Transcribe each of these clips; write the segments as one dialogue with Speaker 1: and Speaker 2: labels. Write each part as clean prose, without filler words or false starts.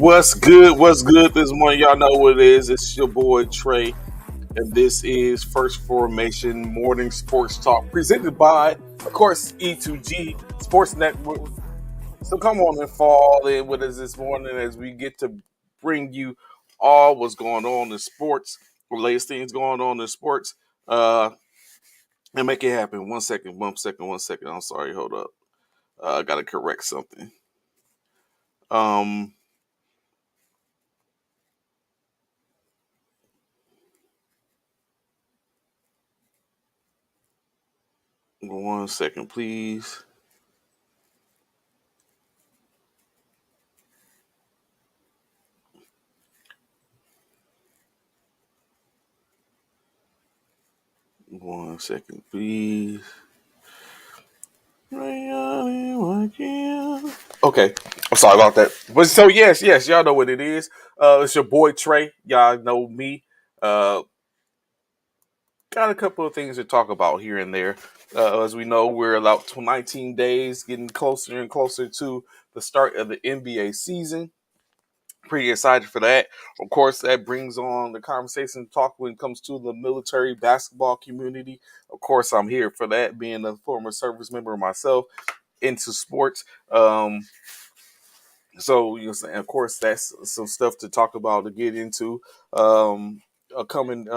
Speaker 1: What's good? What's good this morning? Y'all know what it is. It's your boy Trey, and this is First Formation Morning Sports Talk, presented by, of course, E2G Sports Network. So come on and fall in with us this morning as we get to bring you all what's going on in sports, the latest things going on in sports, and make it happen. 1 second, 1 second, 1 second. I'm sorry, hold up. I gotta correct something. Um, 1 second, please. One second, please. Okay, I'm sorry about that. But so yes, y'all know what it is. It's your boy Trey. Y'all know me. Uh, got a couple of things to talk about here and there. As we know, we're about 19 days, getting closer and closer to the start of the NBA season. Pretty excited for that. Of course, that brings on the conversation talk when it comes to the military basketball community. Of course, I'm here for that, being a former service member myself into sports. So, of course, that's some stuff to talk about to get into. Coming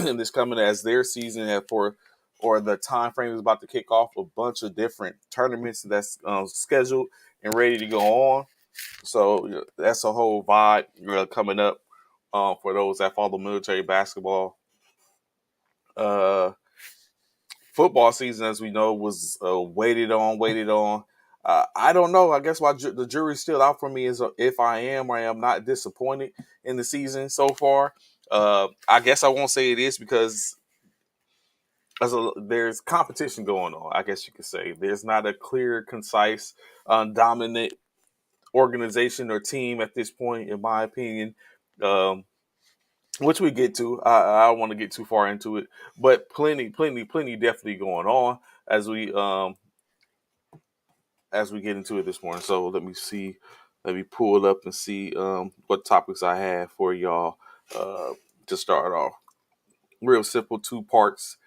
Speaker 1: in this coming as their season for or the time frame is about to kick off a bunch of different tournaments that's scheduled and ready to go on. So that's a whole vibe coming up for those that follow military basketball. Uh, Football season, as we know, was waited on. I don't know. I guess why the jury's still out for me is if I am or I am not disappointed in the season so far. I guess I won't say it is because there's competition going on. I guess you could say there's not a clear, concise, dominant organization or team at this point, in my opinion. Um, which we get to. I don't want to get too far into it, but plenty definitely going on as we get into it this morning. So let me pull it up and see what topics I have for y'all to start off. Real simple, two parts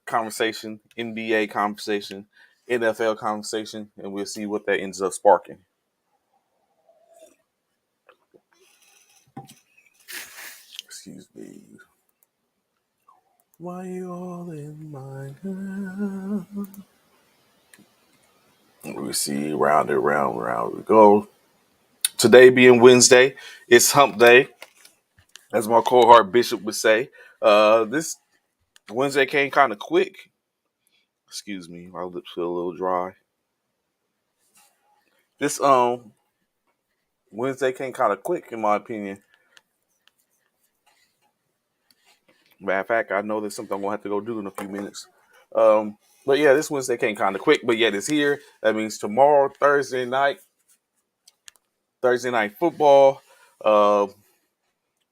Speaker 1: conversation, NBA conversation, NFL conversation, and we'll see what that ends up sparking. Excuse me. Why you all in my head? We see round we go. Today being Wednesday, it's hump day, as my cohort Bishop would say. This Wednesday came kind of quick. Excuse me, my lips feel a little dry. This Wednesday came kind of quick, in my opinion. Matter of fact, I know there's something I'm gonna have to go do in a few minutes. But yeah, this Wednesday came kind of quick, but yet it's here. That means tomorrow, Thursday night football, uh,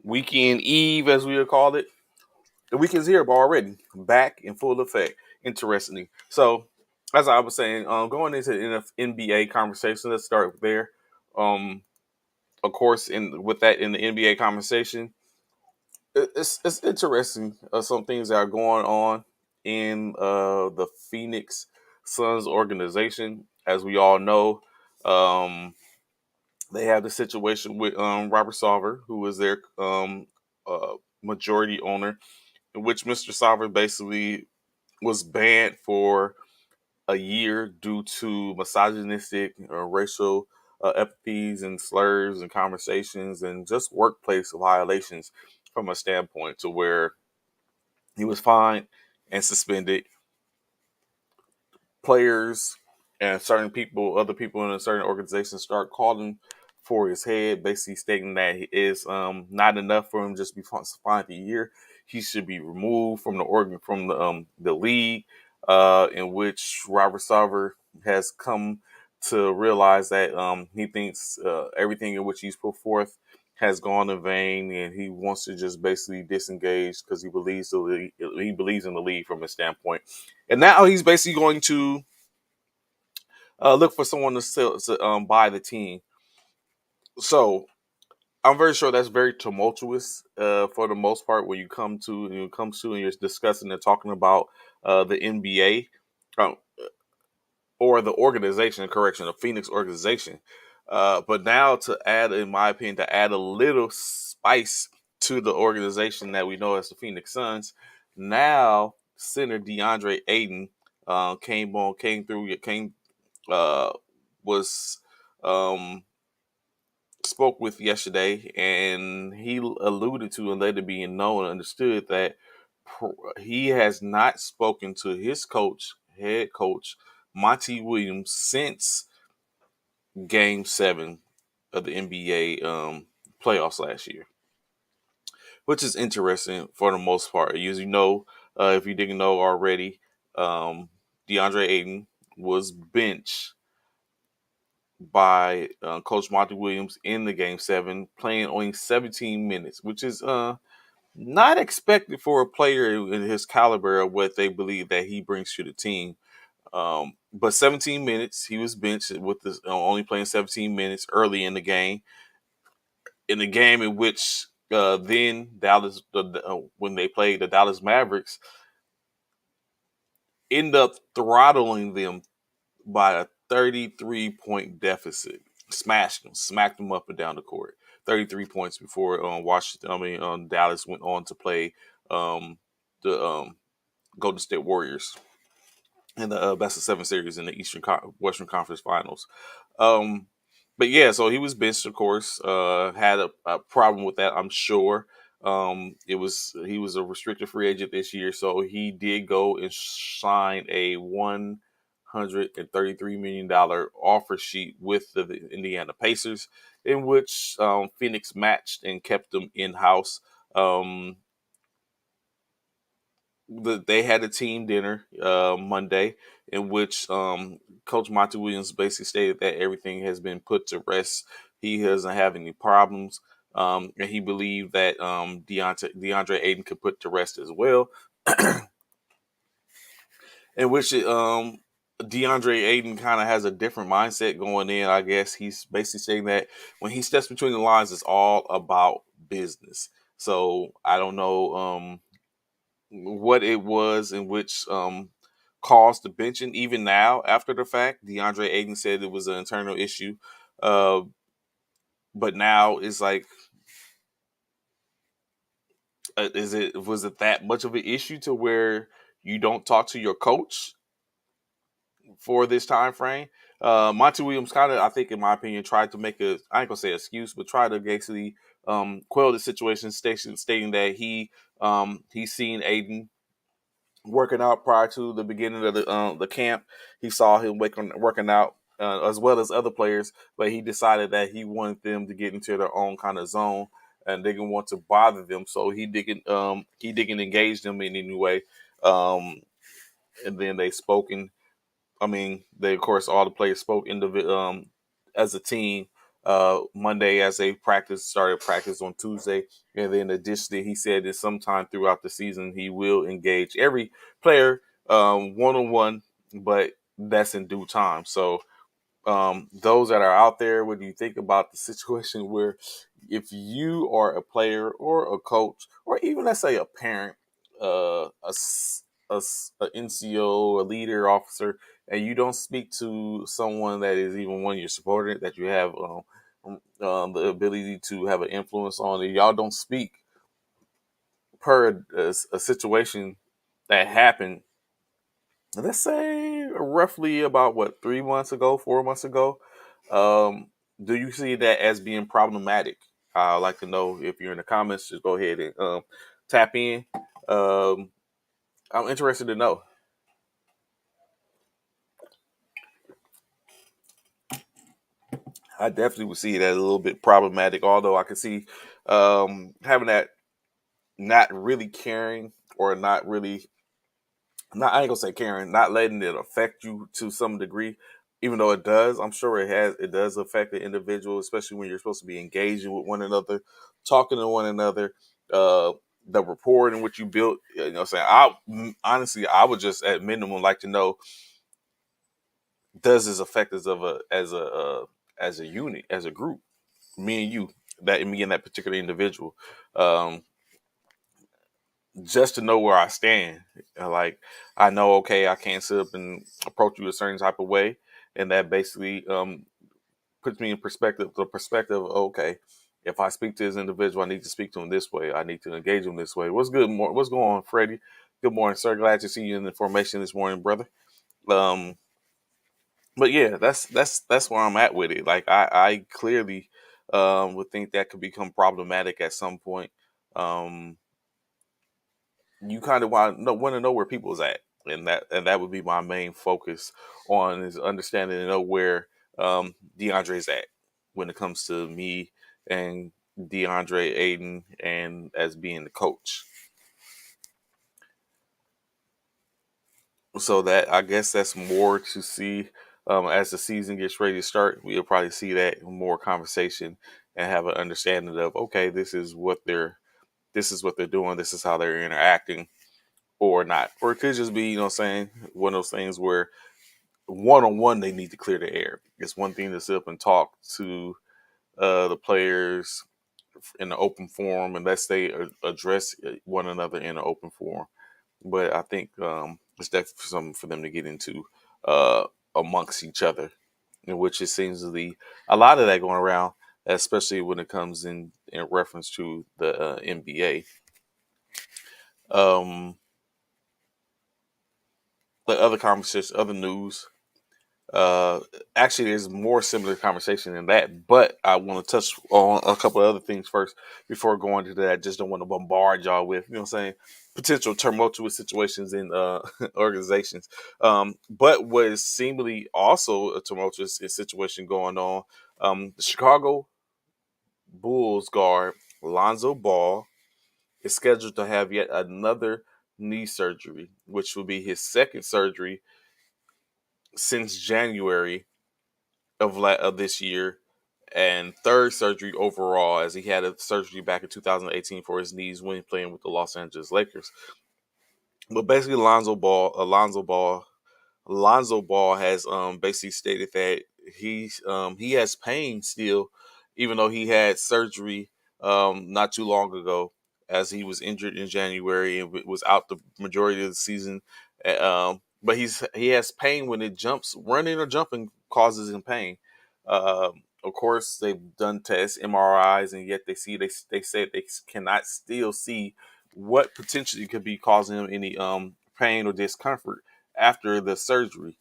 Speaker 1: weekend eve, as we would call it. The weekend's here already, back in full effect. Interesting. So, as I was saying, going into the NBA conversation, let's start there. Um, of course, with that in the NBA conversation, it's interesting. Some things that are going on in the Phoenix Suns organization, as we all know. Um, they have the situation with Robert Sarver, who is their majority owner, in which Mr. Sarver basically was banned for a year due to misogynistic or racial epithets and slurs and conversations and just workplace violations from a standpoint to where he was fined and suspended. Players and certain people, other people in a certain organization start calling for his head, basically stating that it is not enough for him just to be fined a year. He should be removed from the organ from the league, in which Robert Sarver has come to realize that he thinks everything in which he's put forth has gone in vain, and he wants to just basically disengage because he believes in the league from his standpoint. And now he's basically going to look for someone to buy the team. So I'm very sure that's very tumultuous for the most part when you come to and you're discussing and talking about the NBA um, or the organization, correction, the Phoenix organization. But now to add, in my opinion, to add a little spice to the organization that we know as the Phoenix Suns, now center DeAndre Ayton came through, uh, was um, spoke with yesterday, and he alluded to and let it be known and understood that he has not spoken to his head coach, Monty Williams, since Game 7 of the NBA playoffs last year, which is interesting for the most part. As you know, if you didn't know already, DeAndre Ayton was benched by Coach Monty Williams in the Game 7, playing only 17 minutes, which is not expected for a player in his caliber of what they believe that he brings to the team. But 17 minutes, he was benched with this, only playing 17 minutes early in the game in which then Dallas, when they played the Dallas Mavericks, end up throttling them by a 33-point deficit. Smacked them up and down the court. 33 points before Dallas went on to play the Golden State Warriors in the best of seven series in the Western Conference Finals. Um, but yeah, so he was benched, of course. Had a problem with that, I'm sure. He was a restricted free agent this year, so he did go and sign a $133 million offer sheet with the Indiana Pacers, in which Phoenix matched and kept them in house. Um, they had a team dinner Monday in which Coach Monty Williams basically stated that everything has been put to rest. He doesn't have any problems, and he believed that DeAndre Ayton could put to rest as well. In which DeAndre Ayton kind of has a different mindset going in. I guess he's basically saying that when he steps between the lines, it's all about business. So I don't know. What it was in which caused the benching. Even now, after the fact, DeAndre Ayton said it was an internal issue. Uh, but now it's like, was it that much of an issue to where you don't talk to your coach for this time frame? Monty Williams kind of, I think, in my opinion, tried to make I ain't gonna say excuse, but try to basically quell the situation, stating that he's seen Aiden working out prior to the beginning of the camp. He saw him working out as well as other players, but he decided that he wanted them to get into their own kind of zone and they didn't want to bother them. So he didn't engage them in any way. Um, and then they spoken. I mean, they of course all the players spoke as a team Monday as they started practice on Tuesday, and then additionally he said that sometime throughout the season he will engage every player one on one, but that's in due time. So those that are out there, what do you think about the situation where if you are a player or a coach or even let's say a parent, a NCO, a leader, officer, and you don't speak to someone that is even one of your supporters that you have the ability to have an influence on, and y'all don't speak per a situation that happened, let's say roughly about what 3 months ago, 4 months ago. Um, do you see that as being problematic? I'd like to know if you're in the comments. Just go ahead and tap in. Um, I'm interested to know. I definitely would see it as a little bit problematic, although I could see having that not really caring or not really not I ain't gonna say caring, not letting it affect you to some degree, even though it does. I'm sure it does affect the individual, especially when you're supposed to be engaging with one another, talking to one another, the rapport in which you built. Saying honestly, I would just at minimum like to know, does this affect us as a unit, as a group, me and you? that me and that particular individual, um, just to know where I stand. Like I know, okay, I can't sit up and approach you a certain type of way, and that basically puts me in perspective. The perspective, okay, if I speak to this individual, I need to speak to him this way. I need to engage him this way. What's good? What's going on, Freddie? Good morning, sir. Glad to see you in the formation this morning, brother. Um, but yeah, that's where I'm at with it. Like I clearly would think that could become problematic at some point. Um, you kind of want to know where people's at, and that would be my main focus on is understanding and know where DeAndre's at when it comes to me and DeAndre Aiden and as being the coach. So that I guess that's more to see as the season gets ready to start. We'll probably see that more conversation and have an understanding of okay, this is what they're doing, this is how they're interacting or not. Or it could just be, saying, one of those things where one on one they need to clear the air. It's one thing to sit up and talk to the players in the open forum unless they address one another in an open forum. But I think it's definitely something for them to get into uh, amongst each other, in which it seems to be a lot of that going around, especially when it comes in reference to the NBA. Um, the other conversations, other news. Uh, Actually, there's more similar conversation than that, but I want to touch on a couple of other things first before going to that. I just don't want to bombard y'all with, what I'm saying, potential tumultuous situations in organizations. But what is seemingly also a tumultuous situation going on, the Chicago Bulls guard Lonzo Ball is scheduled to have yet another knee surgery, which will be his second surgery since January of this year, and third surgery overall, as he had a surgery back in 2018 for his knees when playing with the Los Angeles Lakers. But basically, Lonzo Ball has basically stated that he has pain still, even though he had surgery not too long ago, as he was injured in January and was out the majority of the season. But he has pain when it jumps, running or jumping causes him pain. Of course, they've done tests, MRIs, and yet they said they cannot still see what potentially could be causing him any pain or discomfort after the surgery.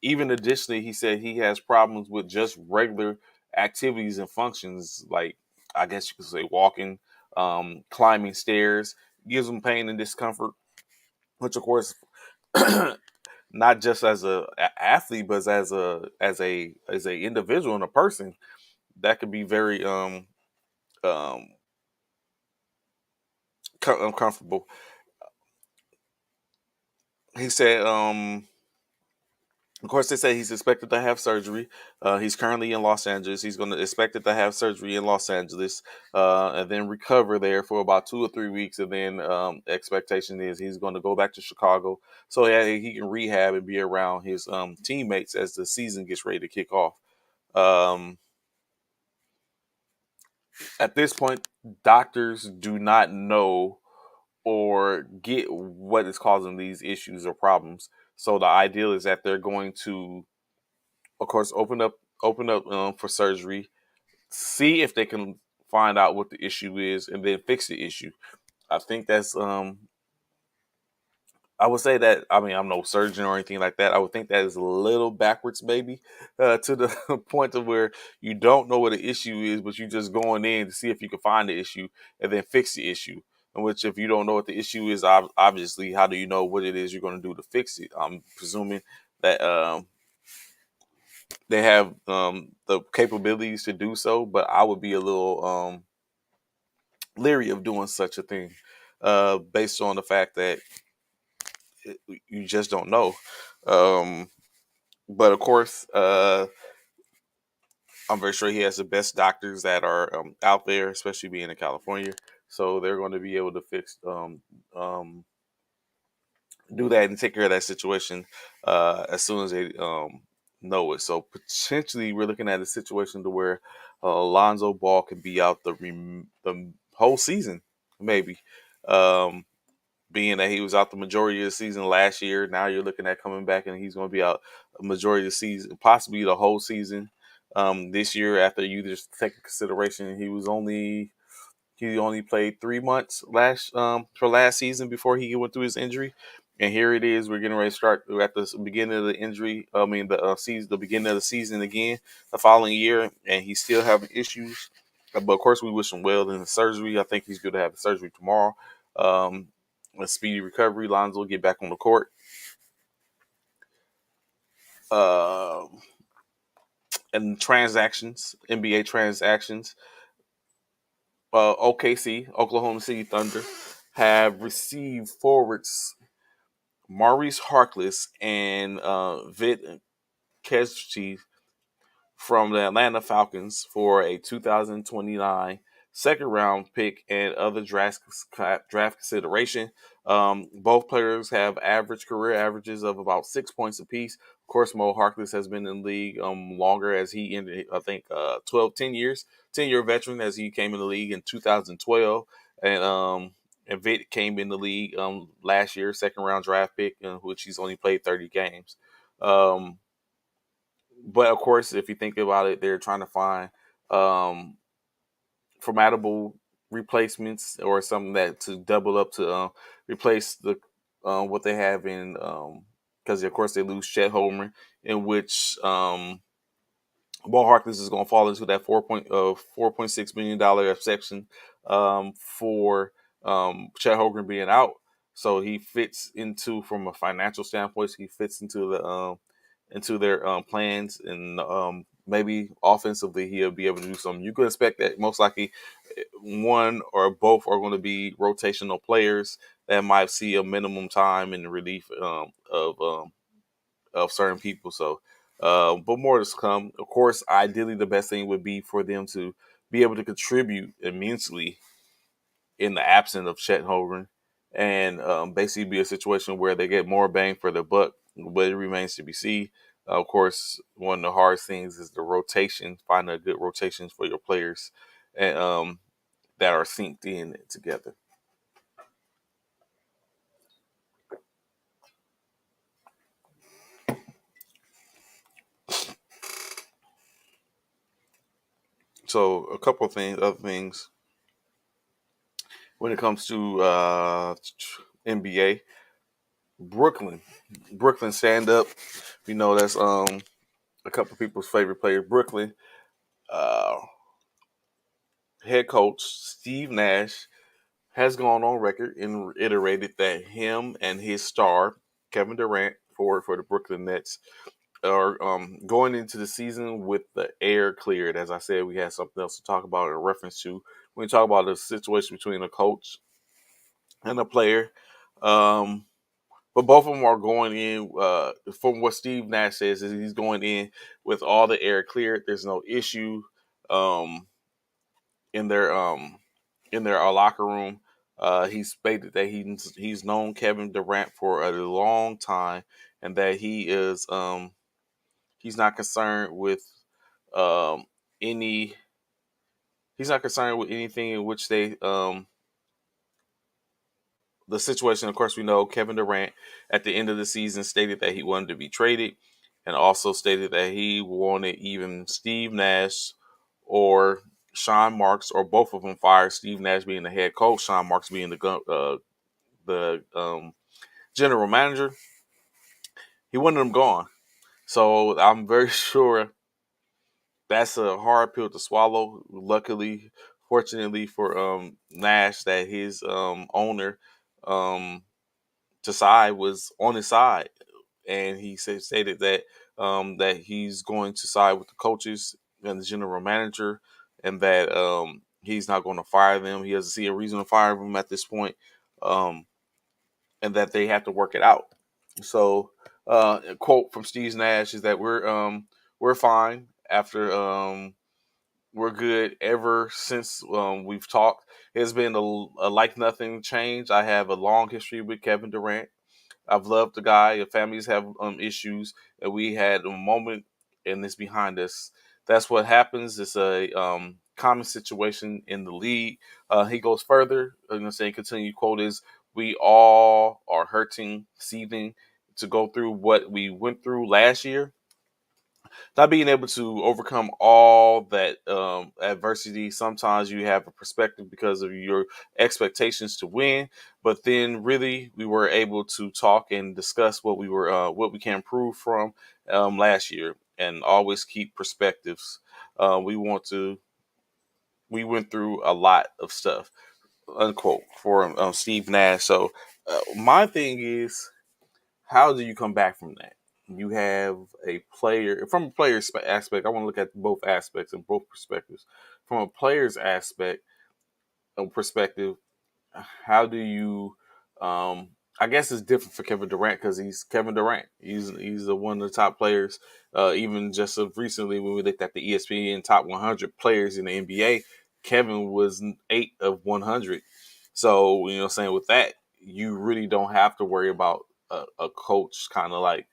Speaker 1: Even additionally, he said he has problems with just regular activities and functions, like I guess you could say walking, climbing stairs, gives him pain and discomfort. Which, of course, not just as a athlete, but as a individual and a person, that could be very um uncomfortable. He said of course, they say he's expected to have surgery. He's currently in Los Angeles. He's going to expected to have surgery in Los Angeles, and then recover there for about 2 or 3 weeks. And then expectation is he's going to go back to Chicago so yeah, he can rehab and be around his teammates as the season gets ready to kick off. Um, at this point, doctors do not know or get what is causing these issues or problems. So the ideal is that they're going to, of course, open up for surgery, see if they can find out what the issue is, and then fix the issue. I think that's I would say that, I mean, I'm no surgeon or anything like that. I would think that is a little backwards, maybe, to the point of where you don't know what the issue is, but you're just going in to see if you can find the issue and then fix the issue. In which, if you don't know what the issue is, obviously, how do you know what it is you're going to do to fix it? I'm presuming that they have the capabilities to do so, but I would be a little leery of doing such a thing, based on the fact that you just don't know. Um, but of course, I'm very sure he has the best doctors that are out there, especially being in California. So they're going to be able to um, do that and take care of that situation as soon as they know it. So potentially, we're looking at a situation to where Alonzo Ball can be out the whole season, maybe. Um, Being that he was out the majority of the season last year, now you're looking at coming back and he's going to be out a majority of the season, possibly the whole season. This year, after you just take into consideration, he only played 3 months for last season before he went through his injury. And here it is. We're getting ready to start at the beginning of the injury. I mean, the beginning of the season again, the following year, and he's still having issues. But of course, we wish him well in the surgery. I think he's going to have the surgery tomorrow. Um, a speedy recovery. Lonzo will get back on the court. Uh, and transactions, NBA transactions. OKC, Oklahoma City Thunder, have received forwards Maurice Harkless and Vit Keschi from the Atlanta Falcons for a 2029 second round pick and other draft consideration. Both players have average career averages of about 6 points apiece. Of course, Mo Harkless has been in the league longer, as he ended, I think, 10 years, 10-year veteran, as he came in the league in 2012. And Vitt came in the league last year, second round draft pick, which he's only played 30 games. But of course, if you think about it, they're trying to find um, formidable replacements or something that to double up to replace the what they have in because of course they lose Chet Holmgren, in which Ball Harkless is going to fall into that $4.6 million exception for Chet Holmgren being out. So he fits into, from a financial standpoint, he fits into their plans, and maybe offensively he'll be able to do something. You could expect that most likely one or both are going to be rotational players that might see a minimum time in the relief of certain people. So, but more to come. Of course, ideally, the best thing would be for them to be able to contribute immensely in the absence of Chet Holmgren, and basically be a situation where they get more bang for their buck. But it remains to be seen. Of course, one of the hardest things is the rotation, finding a good rotations for your players, and that are synced in together. So, a couple of things, other things when it comes to NBA. Brooklyn, Brooklyn stand up. You know that's a couple of people's favorite player. Brooklyn uh, head coach Steve Nash has gone on record and reiterated that him and his star Kevin Durant, forward for the Brooklyn Nets, are going into the season with the air cleared. As I said, we had something else to talk about in reference to when we talk about the situation between a coach and a player. Um, But both of them are going in. From what Steve Nash says, is he's going in with all the air cleared. There's no issue um, in their locker room. He stated that he's known Kevin Durant for a long time, and that he's not concerned with um, any. He's not concerned with anything in which the situation. Of course, we know Kevin Durant at the end of the season stated that he wanted to be traded, and also stated that he wanted even Steve Nash or Sean Marks, or both of them fired. Steve Nash being the head coach, Sean Marks being the general manager. He wanted them gone. So I'm very sure that's a hard pill to swallow. Luckily, fortunately for Nash, that his owner um, Tasai was on his side, and he stated that that he's going to side with the coaches and the general manager, and that he's not going to fire them. He doesn't see a reason to fire them at this point, um, and that they have to work it out. So, a quote from Steve Nash is that we're fine after we're good ever since we've talked. It's been a like nothing change. I have a long history with Kevin Durant. I've loved the guy. Families have issues, and we had a moment and it's behind us. That's what happens. It's a common situation in the league. He goes further. I'm going to say, continue quote is, we all are hurting, seething to go through what we went through last year, not being able to overcome all that adversity. Sometimes you have a perspective because of your expectations to win, but then really we were able to talk and discuss what we can improve from last year, and always keep perspectives. Uh, we want to. We went through a lot of stuff, unquote, for Steve Nash. So my thing is, how do you come back from that? You have a player from a player's aspect. I want to look at both aspects and both perspectives. From a player's perspective, how do you? I guess it's different for Kevin Durant because he's Kevin Durant. He's one of the top players. Even just of recently, when we looked at the ESPN top 100 players in the NBA, Kevin was 8 of 100. So you know, saying with that, you really don't have to worry about a coach kind of like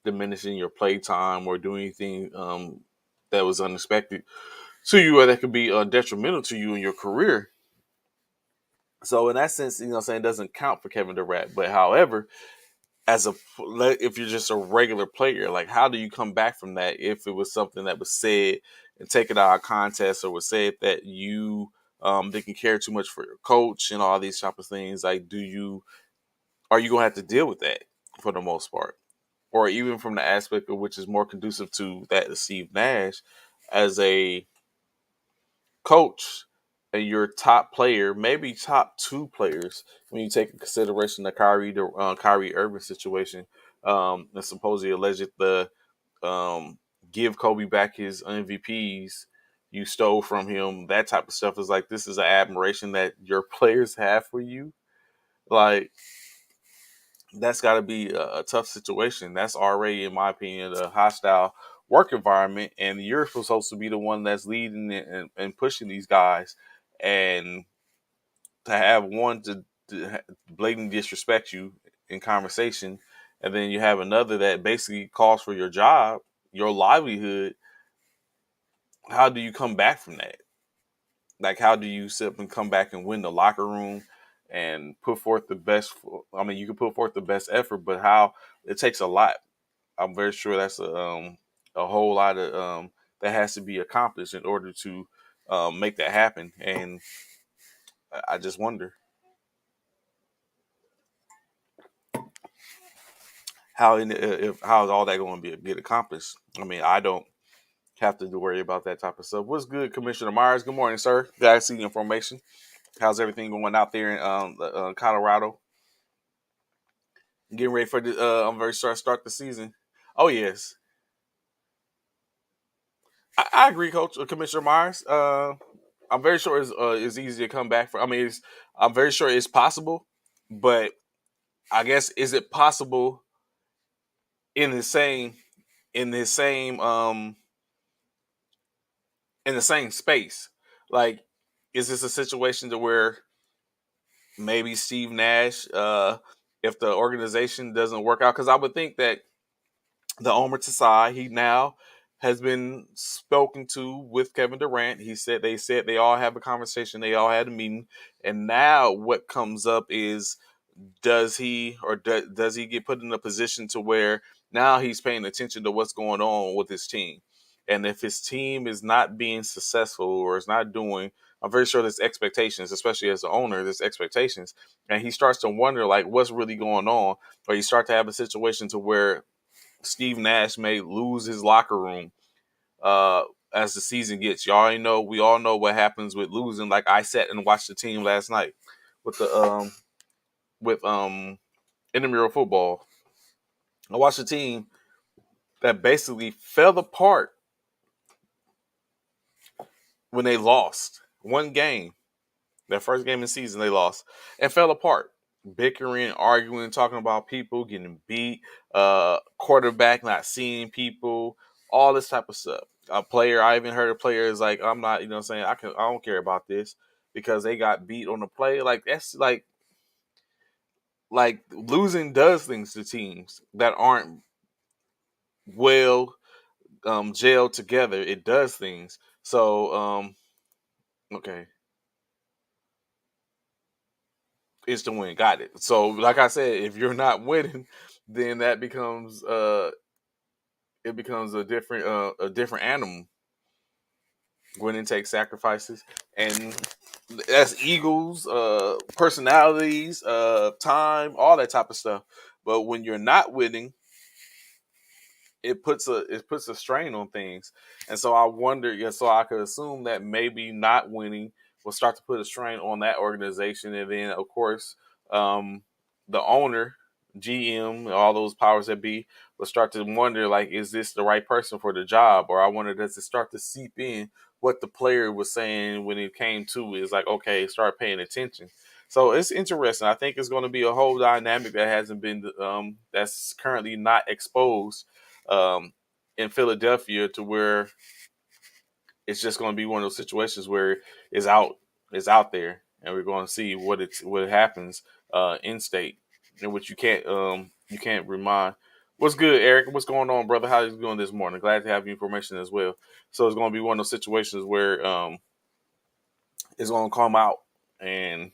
Speaker 1: diminishing your play time or doing anything that was unexpected to you or that could be detrimental to you in your career. So in that sense, you know, what I'm saying, it doesn't count for Kevin Durant. But however, as a if you're just a regular player, like how do you come back from that if it was something that was said and taken out of context, or was said that you didn't care too much for your coach and all these type of things? Like, are you gonna have to deal with that for the most part, or even from the aspect of which is more conducive to that of Steve Nash as a coach and your top player, maybe top two players, when you take into consideration the Kyrie Irving situation, the supposedly alleged the give Kobe back his MVPs you stole from him, that type of stuff is like, this is an admiration that your players have for you. Like, that's got to be a tough situation. That's already, in my opinion, a hostile work environment, and you're supposed to be the one that's leading and pushing these guys, and to have one to blatantly disrespect you in conversation, and then you have another that basically calls for your job, your livelihood. How do you come back from that? Like, how do you sit up and come back and win the locker room and put forth the best? I mean, you can put forth the best effort, but how it takes a lot. I'm very sure that's a whole lot of that has to be accomplished in order to make that happen. And I just wonder how is all that going to get accomplished. I mean, I don't have to worry about that type of stuff. What's good, Commissioner Myers? Good morning, sir. Guys, see the information. How's everything going out there in Colorado? Getting ready for the I'm very sorry start the season. Oh yes, I agree, Coach Commissioner Myers. I'm very sure it's easy to come back from. I mean, I'm very sure it's possible, but I guess, is it possible in the same in the same in the same space? Like, is this a situation to where maybe Steve Nash, if the organization doesn't work out, because I would think that the Omer Tsai, he now has been spoken to with Kevin Durant. They said they all have a conversation, they all had a meeting, and now what comes up is, does he get put in a position to where now he's paying attention to what's going on with his team, and if his team is not being successful or is not doing, I'm very sure there's expectations, especially as the owner, there's expectations, and he starts to wonder like what's really going on, or you start to have a situation to where Steve Nash may lose his locker room uh, as the season gets. We all know what happens with losing. Like, I sat and watched the team last night with the with intramural football. I watched a team that basically fell apart when they lost one game. Their first game of the season, they lost and fell apart. Bickering, arguing, talking about people getting beat, quarterback not seeing people, all this type of stuff. A player, I even heard a player is like, I'm not, saying, I don't care about this because they got beat on the play. Like, that's like losing does things to teams that aren't well gel together, it does things. So okay, it's to win. Got it. So like I said, if you're not winning, then that becomes it becomes a different animal. Winning takes sacrifices, and that's egos, personalities, time, all that type of stuff. But when you're not winning, it puts a strain on things. And so I wonder, yeah, so I could assume that maybe not winning will start to put a strain on that organization. And then of course, um, the owner, GM, all those powers that be will start to wonder, like, is this the right person for the job? Or I wonder, does it start to seep in what the player was saying when it came to is like, okay, start paying attention. So it's interesting. I think it's going to be a whole dynamic that hasn't been that's currently not exposed um, in Philadelphia, to where it's just going to be one of those situations where it's out, it's out there, and we're going to see what happens in state, in which you can't remind. What's good, Eric? What's going on, brother? How you doing this morning? Glad to have your information as well. So it's going to be one of those situations where it's going to come out, and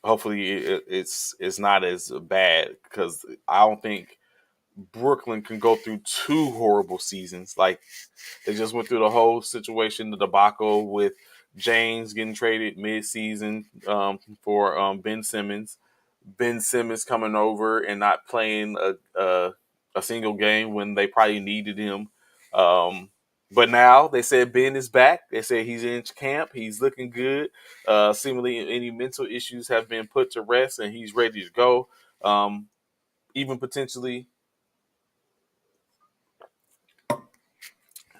Speaker 1: hopefully it's not as bad, because I don't think Brooklyn can go through two horrible seasons. Like, they just went through the whole situation, the debacle with James getting traded mid-season for Ben Simmons. Ben Simmons coming over and not playing a single game when they probably needed him. But now they said Ben is back. They said he's in camp. He's looking good. Seemingly any mental issues have been put to rest, and he's ready to go. Even potentially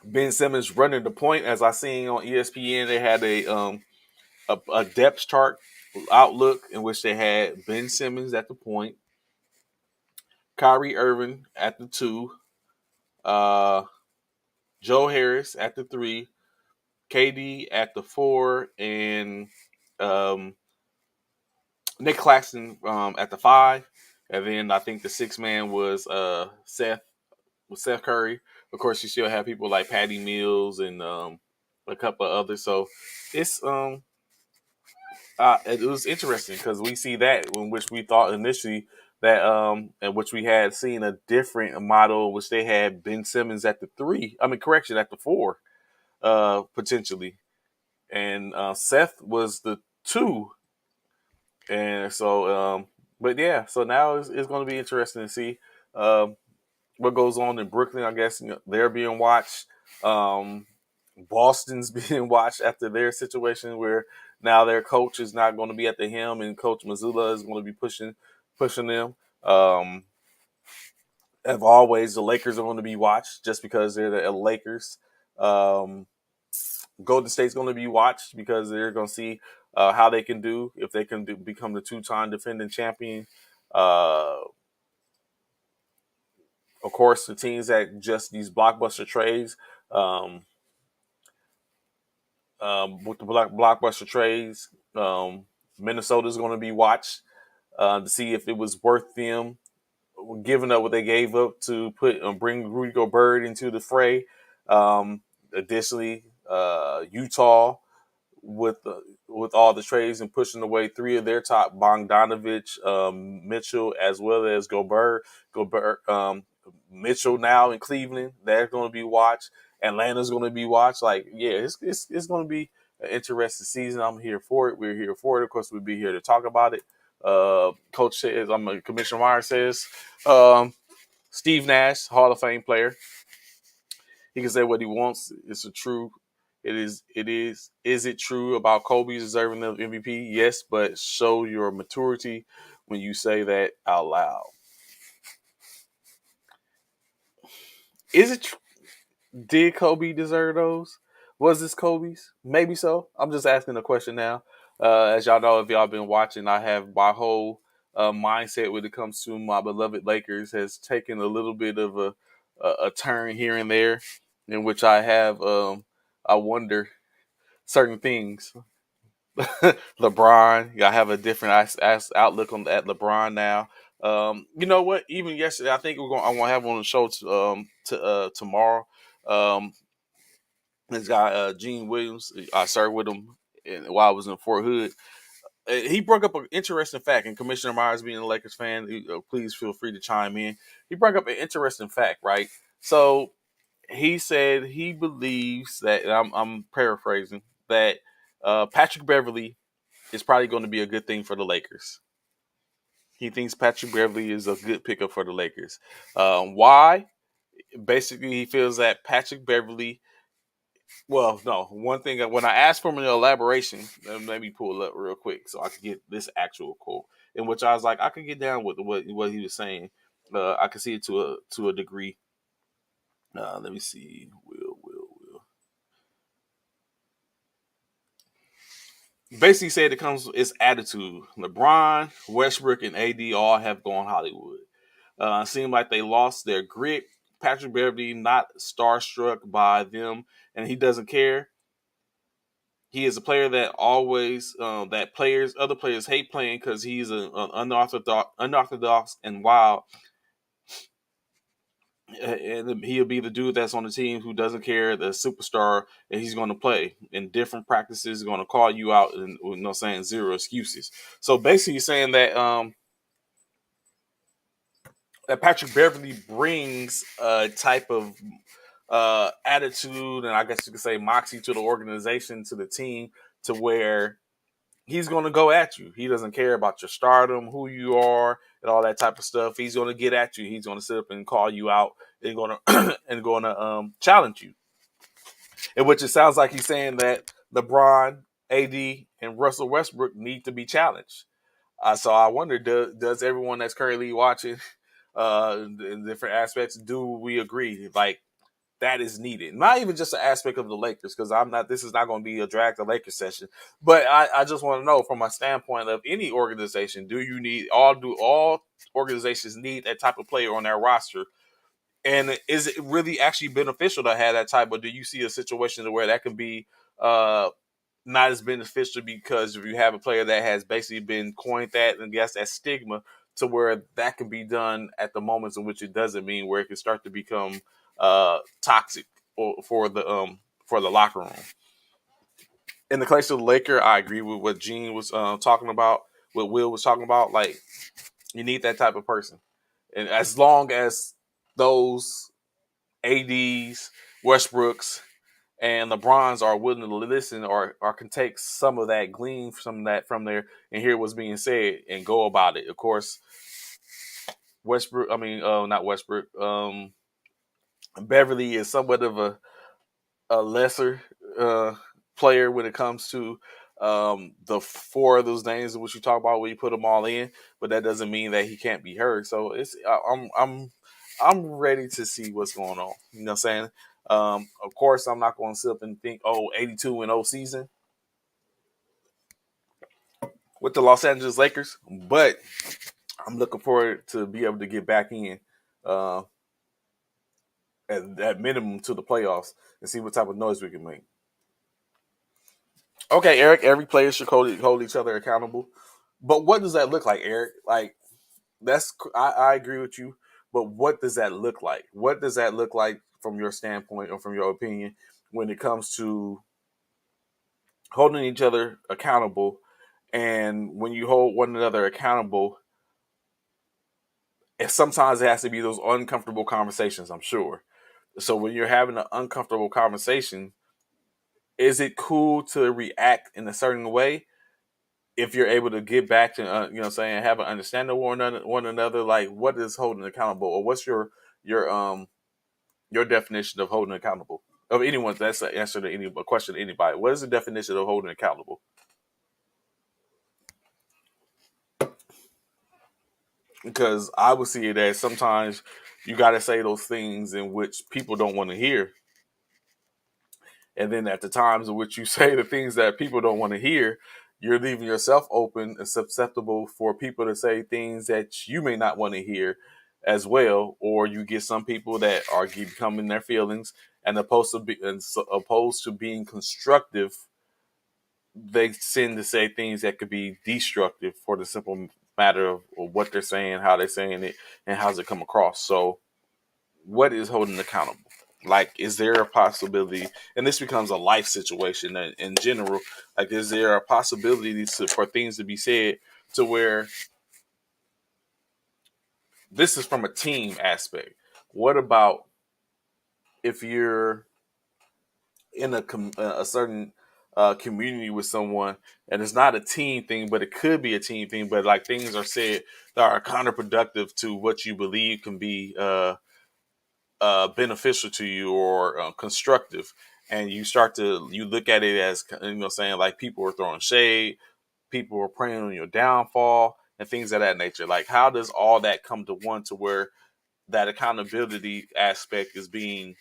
Speaker 1: Ben Simmons running the point, as I seen on ESPN. They had a depth chart outlook in which they had Ben Simmons at the point, Kyrie Irving at the two, uh, Joe Harris at the three, KD at the four, and um, Nick Claxton at the five. And then I think the sixth man was Seth Curry. Of course, you still have people like Patty Mills and a couple of others. So it's it was interesting, because we see that in which we thought initially that in which we had seen a different model, which they had Ben Simmons at the three. I mean, correction, at the four, potentially, and Seth was the two. And so, but yeah, so now it's going to be interesting to see um, what goes on in Brooklyn. I guess, they're being watched. Um, Boston's being watched after their situation, where now their coach is not going to be at the helm, and Coach Mazzulla is going to be pushing them. As always, the Lakers are going to be watched just because they're the Lakers. Um, Golden State's going to be watched because they're going to see how they can do, if they can become the two-time defending champion. Uh, of course, the teams that just these blockbuster trades, um, with the blockbuster trades, Minnesota's going to be watched to see if it was worth them giving up what they gave up to bring Rudy Gobert into the fray. Additionally, Utah with with all the trades and pushing away three of their top, Bogdanovich, Mitchell, as well as Gobert. Mitchell now in Cleveland, they're going to be watched. Atlanta's going to be watched. Like, yeah, it's going to be an interesting season. I'm here for it. We're here for it. Of course, we'll be here to talk about it. Coach says, Commissioner Meyer says, um, Steve Nash, Hall of Fame player. He can say what he wants. It's a true. It is. It is. Is it true about Kobe deserving the MVP? Yes, but show your maturity when you say that out loud. Is it? Did Kobe deserve those? Was this Kobe's? Maybe so. I'm just asking a question now. As y'all know, if y'all been watching, I have my whole mindset when it comes to my beloved Lakers has taken a little bit of a turn here and there, in which I have I wonder certain things. LeBron, I have a different outlook on at LeBron now. You know what? Even yesterday, I think I'm gonna have on the show tomorrow. Um, this guy Gene Williams, I started with him while I was in Fort Hood. He brought up an interesting fact, and Commissioner Myers, being a Lakers fan, please feel free to chime in. He brought up an interesting fact, right? So he said he believes that, and I'm paraphrasing, that Patrick Beverly is probably going to be a good thing for the Lakers. He thinks Patrick Beverly is a good pickup for the Lakers. Why? Basically, he feels that Patrick Beverly. Well, no. One thing, when I asked for an elaboration, let me pull it up real quick so I could get this actual quote. In which I was like, I could get down with what he was saying. I could see it to a degree. Let me see. Will. Basically said it's attitude. LeBron, Westbrook, and AD all have gone Hollywood. Seemed like they lost their grit. Patrick Beverly not starstruck by them, and he doesn't care. He is a player that always other players hate playing because he's an unorthodox and wild, and he'll be the dude that's on the team who doesn't care, the superstar, and he's going to play in different practices, going to call you out, and saying zero excuses. So basically, saying that Patrick Beverly brings a type of attitude, and I guess you could say moxie, to the organization, to the team, to where he's going to go at you. He doesn't care about your stardom, who you are, and all that type of stuff. He's going to get at you. He's going to sit up and call you out, and going to and going to challenge you. In which it sounds like he's saying that LeBron, AD, and Russell Westbrook need to be challenged. So I wonder, does everyone that's currently watching in different aspects, do we agree? Like, that is needed. Not even just an aspect of the Lakers, because this is not going to be a drag the Lakers session. But I just want to know, from a standpoint of any organization, do all organizations need that type of player on their roster? And is it really actually beneficial to have that type, or do you see a situation where that can be not as beneficial, because if you have a player that has basically been coined that, and yes, that stigma, to where that can be done at the moments in which it doesn't, mean where it can start to become toxic for the locker room. In the case of the Laker, I agree with what Gene was talking about, what Will was talking about. Like, you need that type of person, and as long as those ads, Westbrooks, and LeBrons are willing to listen, or can take some of that, glean some of that from there, and hear what's being said and go about it. Of course, not Westbrook. Beverly is somewhat of a lesser uh, player when it comes to the four of those names which you talk about, where you put them all in, but that doesn't mean that he can't be heard. So I'm ready to see what's going on. You know what I'm saying? Of course, I'm not going to sit up and think, 82-0 season with the Los Angeles Lakers, but I'm looking forward to be able to get back in uh, at minimum to the playoffs and see what type of noise we can make. Okay, Eric, every player should hold each other accountable. But what does that look like, Eric? Like, I agree with you, but what does that look like? What does that look like from your standpoint, or from your opinion, when it comes to holding each other accountable? And when you hold one another accountable, sometimes it has to be those uncomfortable conversations, I'm sure. So when you're having an uncomfortable conversation, is it cool to react in a certain way if you're able to get back to have an understanding of one another? Like, what is holding accountable, or what's your definition of holding accountable, of anyone? That's an answer to any a question to anybody. What is the definition of holding accountable? Because I would see it as, sometimes you got to say those things in which people don't want to hear, and then at the times in which you say the things that people don't want to hear, you're leaving yourself open and susceptible for people to say things that you may not want to hear as well. Or you get some people that are becoming their feelings, and opposed to being constructive, they tend to say things that could be destructive, for the simple matter of what they're saying, how they're saying it, and how's it come across. So, what is holding accountable? Like, is there a possibility, and this becomes a life situation in general, like, is there a possibility for things to be said to where this is from a team aspect? What about if you're in a certain community with someone, and it's not a team thing, but it could be a team thing, but like things are said that are counterproductive to what you believe can be beneficial to you or constructive, and you look at it as saying like people are throwing shade, people are preying on your downfall, and things of that nature. Like, how does all that come to one to where that accountability aspect is being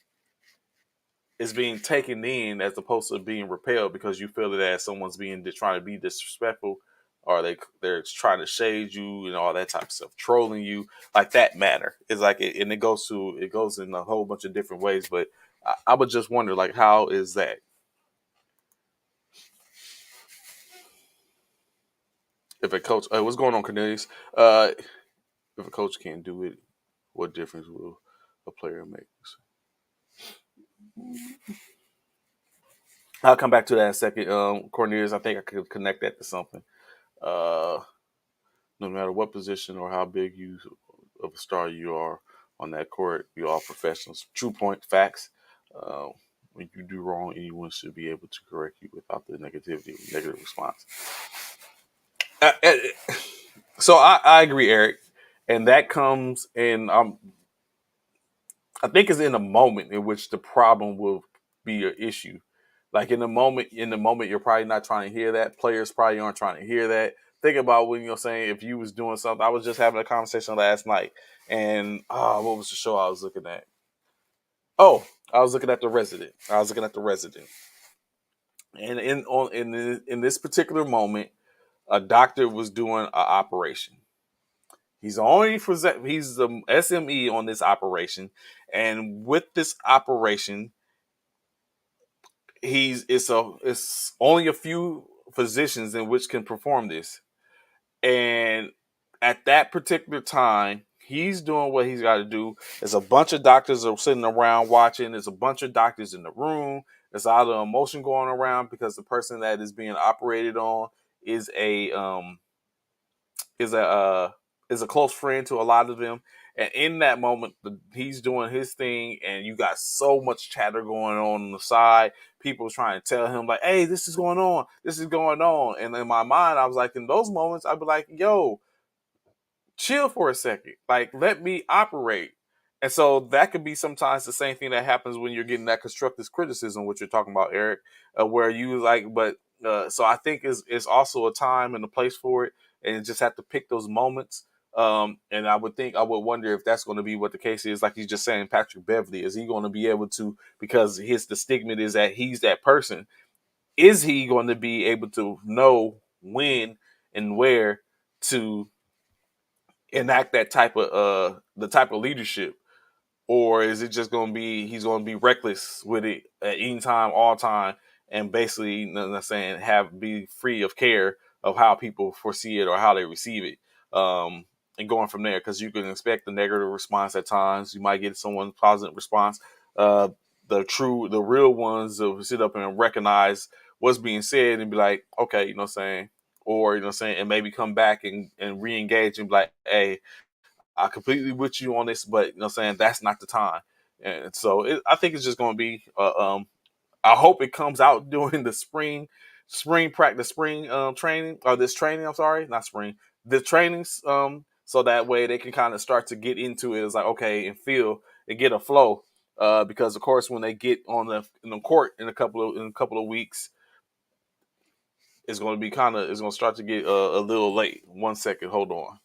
Speaker 1: taken in as opposed to being repelled because you feel it as someone's trying to be disrespectful, or they're trying to shade you and all that type of stuff, trolling you, like that matter. It's like and it goes in a whole bunch of different ways. But I would just wonder, like, how is that? If a coach, what's going on, Cornelius? If a coach can't do it, what difference will a player make? I'll come back to that in a second. Cornelius, I think I could connect that to something. Uh, no matter what position or how big you of a star you are on that court, you are professionals. True point, facts. Uh, when you do wrong, anyone should be able to correct you without the negative response. Uh, uh, so I agree, Eric, and that comes in. I think it's in a moment in which the problem will be an issue. Like in the moment, you're probably not trying to hear that. Players probably aren't trying to hear that. Think about when you're saying if you was doing something. I was just having a conversation last night, and what was the show I was looking at? Oh, I was looking at the Resident. And in this particular moment, a doctor was doing an operation. He's the SME on this operation, and with this operation, it's only a few physicians in which can perform this. And at that particular time, he's doing what he's got to do. There's a bunch of doctors are sitting around watching. There's a bunch of doctors in the room. There's a lot of emotion going around because the person that is being operated on is a is a uh, is a close friend to a lot of them. And in that moment, he's doing his thing, and you got so much chatter going on the side. People trying to tell him like, "Hey, this is going on. This is going on." And in my mind, I was like, in those moments, I'd be like, "Yo, chill for a second. Like, let me operate." And so that could be sometimes the same thing that happens when you're getting that constructive criticism, which you're talking about, Eric, where you like, but so I think is also a time and a place for it, and you just have to pick those moments. And I would wonder if that's going to be what the case is. Like he's just saying, Patrick Beverly, is he going to be able to, because the stigma is that he's that person? Is he going to be able to know when and where to enact that type of the type of leadership, or is it just going to be he's going to be reckless with it at any time, all time, and basically, you know what I'm saying, have be free of care of how people foresee it or how they receive it, and going from there? Because you can expect the negative response at times. You might get someone's positive response. Uh, the real ones will sit up and recognize what's being said and be like, okay, you know what I'm saying, or you know what I'm saying, and maybe come back and re-engage and be like, hey, I completely with you on this, but you know what I'm saying, that's not the time. And so I think it's just going to be. I hope it comes out during the spring practice, spring training, or this training. I'm sorry, not spring. The trainings, so that way they can kind of start to get into it. It's like okay, and feel and get a flow. Because of course, when they get on the court in a couple of weeks, it's going to start to get a little late. 1 second, hold on.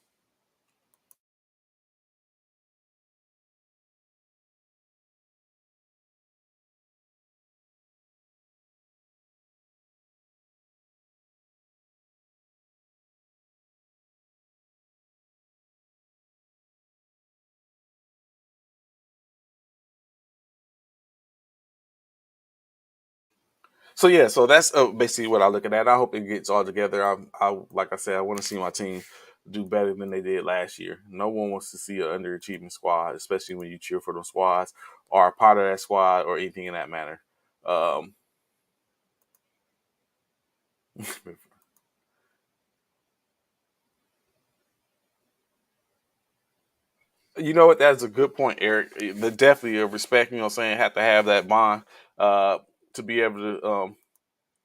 Speaker 1: So yeah, so that's basically what I look at. I hope it gets all together. I like I said, I want to see my team do better than they did last year. No one wants to see an underachieving squad, especially when you cheer for those squads or are part of that squad or anything in that manner. Um, you know what? That's a good point, Eric. The definitely of respect. You know, what I'm saying have to have that bond uh, to be able to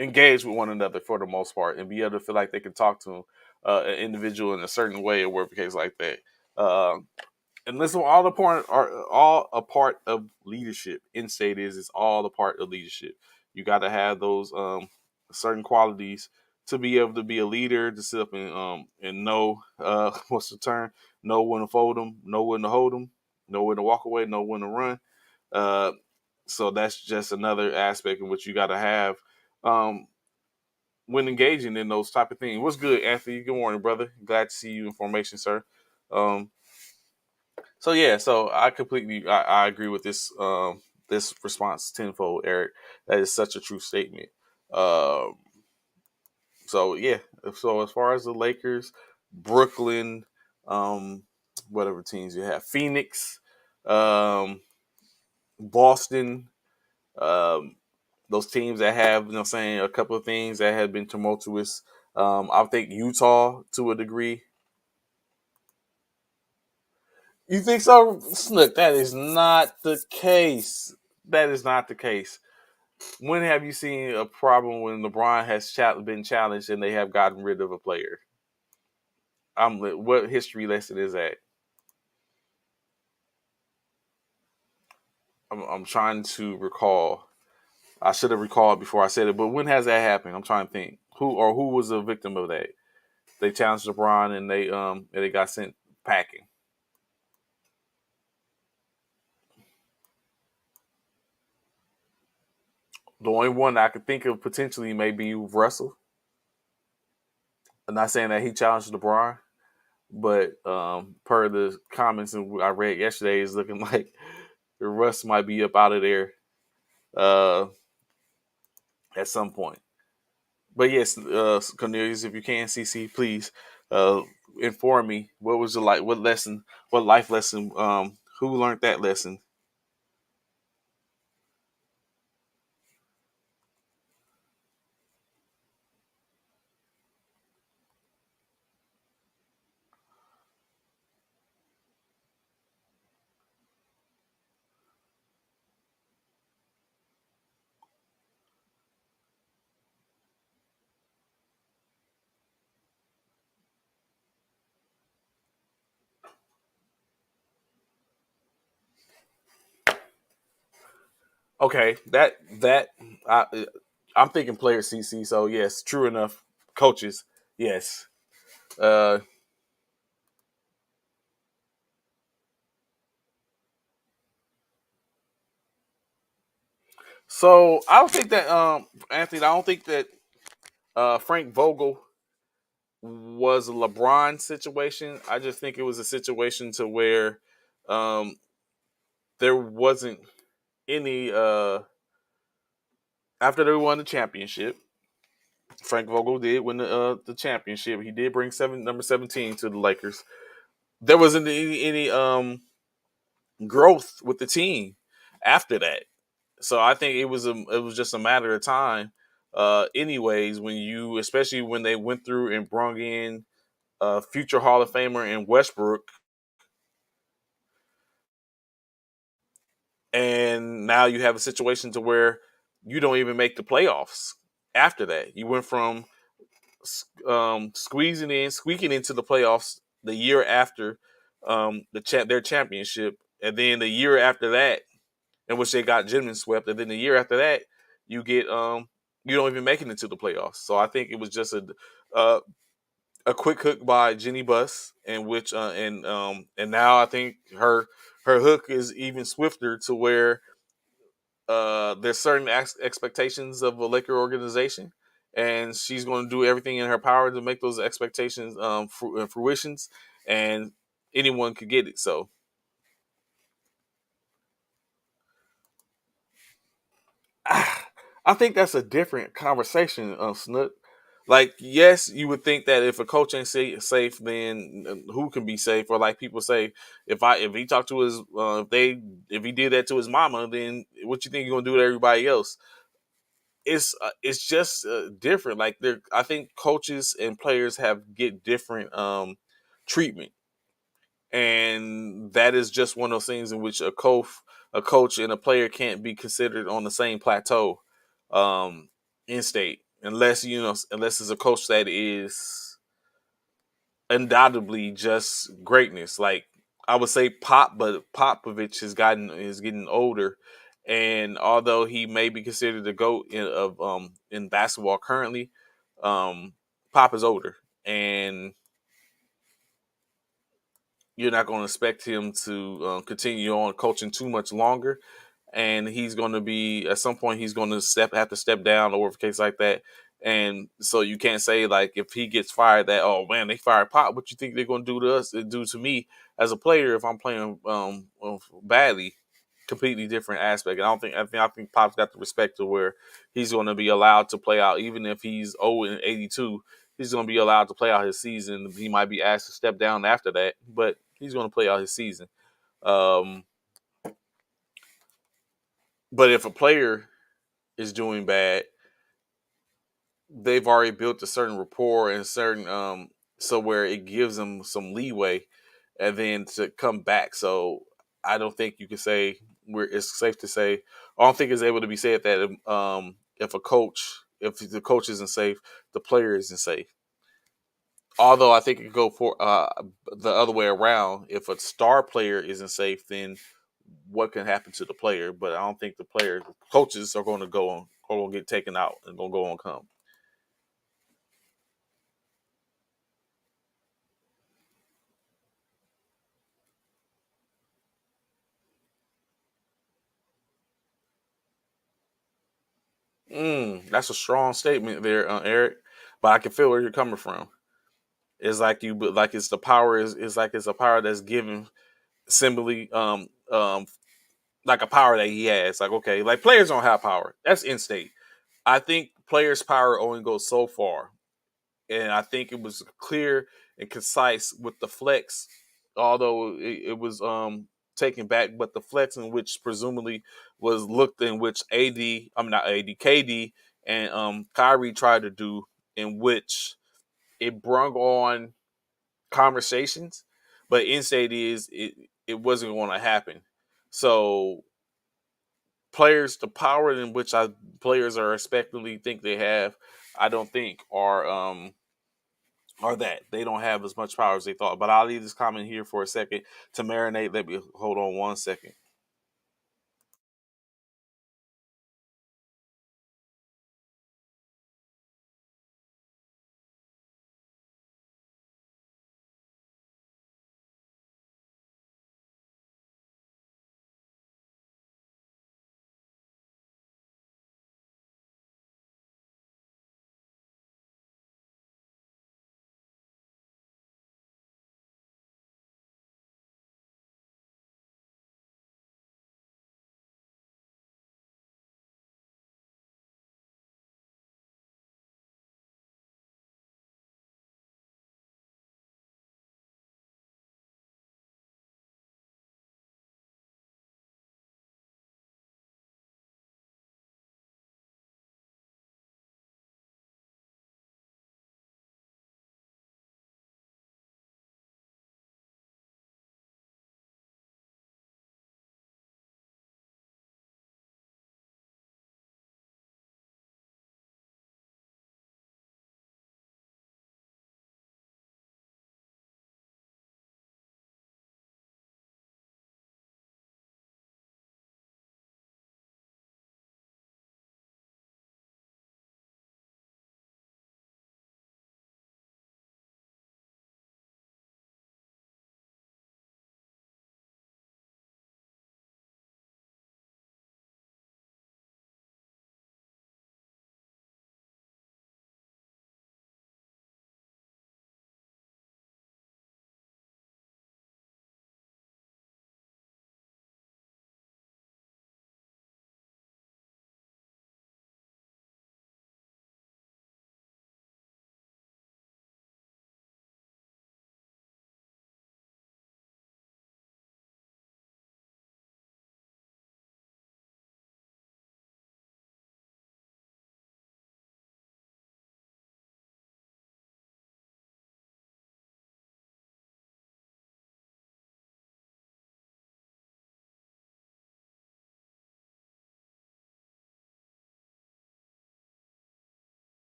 Speaker 1: engage with one another for the most part, and be able to feel like they can talk to an individual in a certain way or whatever case like that. Um, and listen, all the part are all a part of leadership. In state is all a part of leadership. You got to have those certain qualities to be able to be a leader, to sit up and know what's the term, know when to fold them, know when to hold them, know when to walk away, know when to run. Uh, so that's just another aspect in which you got to have um, when engaging in those type of things. What's good, Anthony? Good morning, brother. Glad to see you in formation, sir. Um, so yeah, so I agree with this response tenfold, Eric. That is such a true statement. Um, so yeah, so as far as the Lakers, Brooklyn, um, whatever teams you have, Phoenix, um, Boston, um, those teams that have, you know, saying a couple of things that have been tumultuous. I think Utah to a degree. You think so, Snook? That is not the case. That is not the case. When have you seen a problem when LeBron has been challenged and they have gotten rid of a player? What history lesson is that? I'm trying to recall. I should have recalled before I said it, but when has that happened? I'm trying to think. Who was a victim of that? They challenged LeBron and they got sent packing. The only one I could think of potentially may be Russell. I'm not saying that he challenged LeBron, but per the comments I read yesterday, it's looking like Russ might be up out of there uh, at some point. But yes, Cornelius, if you can, CC, please uh, inform me. What was the like? What lesson? What life lesson? Who learned that lesson? Okay, that I, I'm thinking player CC. So yes, true enough. Coaches, yes. Uh, so I don't think that Anthony. I don't think that Frank Vogel was a LeBron situation. I just think it was a situation to where um, there wasn't any after they won the championship. Frank Vogel did win the championship. He did bring number 17 to the Lakers. There wasn't any growth with the team after that. So I think it was just a matter of time. Anyways, when you especially when they went through and brought in future Hall of Famer in Westbrook, and now you have a situation to where you don't even make the playoffs after that. You went from squeaking into the playoffs the year after their championship, and then the year after that, in which they got gentlemen swept, and then the year after that, you get you don't even make it into the playoffs. So I think it was just uh, a quick hook by Jenny Buss, and which and now I think her hook is even swifter to where there's certain expectations of a Laker organization, and she's going to do everything in her power to make those expectations fruitions, and anyone could get it. So I think that's a different conversation, Snook. Like, yes, you would think that if a coach ain't safe, then who can be safe? Or like people say, if he talked to his if he did that to his mama, then what you think you're gonna do to everybody else? It's just different. Like, I think coaches and players have get different treatment, and that is just one of those things in which a coach and a player can't be considered on the same plateau um, in state, unless it's a coach that is undoubtedly just greatness. Like, I would say but Popovich is getting older, and although he may be considered the goat in basketball currently, um, Pop is older, and you're not going to expect him to continue on coaching too much longer. And he's going to be at some point he's going to have to step down or a case like that. And so you can't say like if he gets fired that, oh man, they fired Pop. What you think they're going to do to us? Do to me as a player if I'm playing badly? Completely different aspect. And I think Pop's got the respect to where he's going to be allowed to play out even if he's 0-82. He's going to be allowed to play out his season. He might be asked to step down after that, but he's going to play out his season. Um, but if a player is doing bad, they've already built a certain rapport and certain so where it gives them some leeway and then to come back. So I don't think you can say where it's safe to say. I don't think it's able to be said that if the coach isn't safe, the player isn't safe. Although I think it could go for the other way around. If a star player isn't safe, then what can happen to the player? But I don't think coaches are going to go on, or going to get taken out and going to go on come. That's a strong statement there, Eric. But I can feel where you're coming from. It's like but like it's the power is like it's a power that's given similarly, like a power that he has. Like, okay, like players don't have power. That's in state. I think players' power only goes so far, and I think it was clear and concise with the flex, although it was taken back. But the flex in which presumably was looked in which I'm not AD, KD and Kyrie tried to do, in which it brung on conversations, but in state is it wasn't going to happen. So the power in which players are expectantly think they have, I don't think are that they don't have as much power as they thought. But I'll leave this comment here for a second to marinate. Let me hold on 1 second.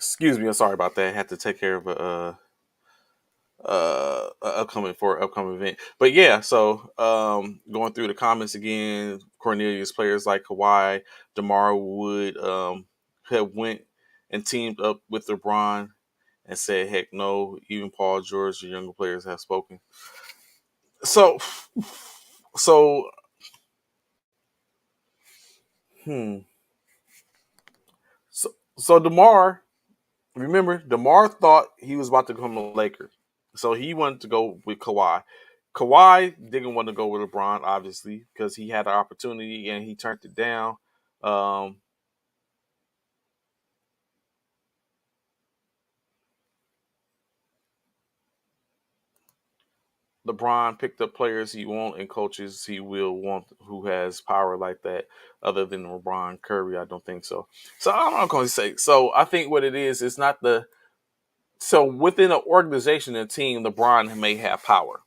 Speaker 1: Excuse me, I'm sorry about that. I had to take care of upcoming event. But yeah, so going through the comments again, Cornelius players like Kawhi, DeMar Wood have went and teamed up with LeBron and said, "Heck no." Even Paul George, the younger players have spoken. So, so, hmm. So DeMar, remember, DeMar thought he was about to become a Laker, so he wanted to go with Kawhi. Kawhi didn't want to go with LeBron, obviously, because he had the opportunity and he turned it down. Um, LeBron picked up players he want and coaches he will want who has power like that. Other than LeBron Curry, I don't think so. So I'm not going to say. So I think what it is, it's not the. So within an organization and team, LeBron may have power.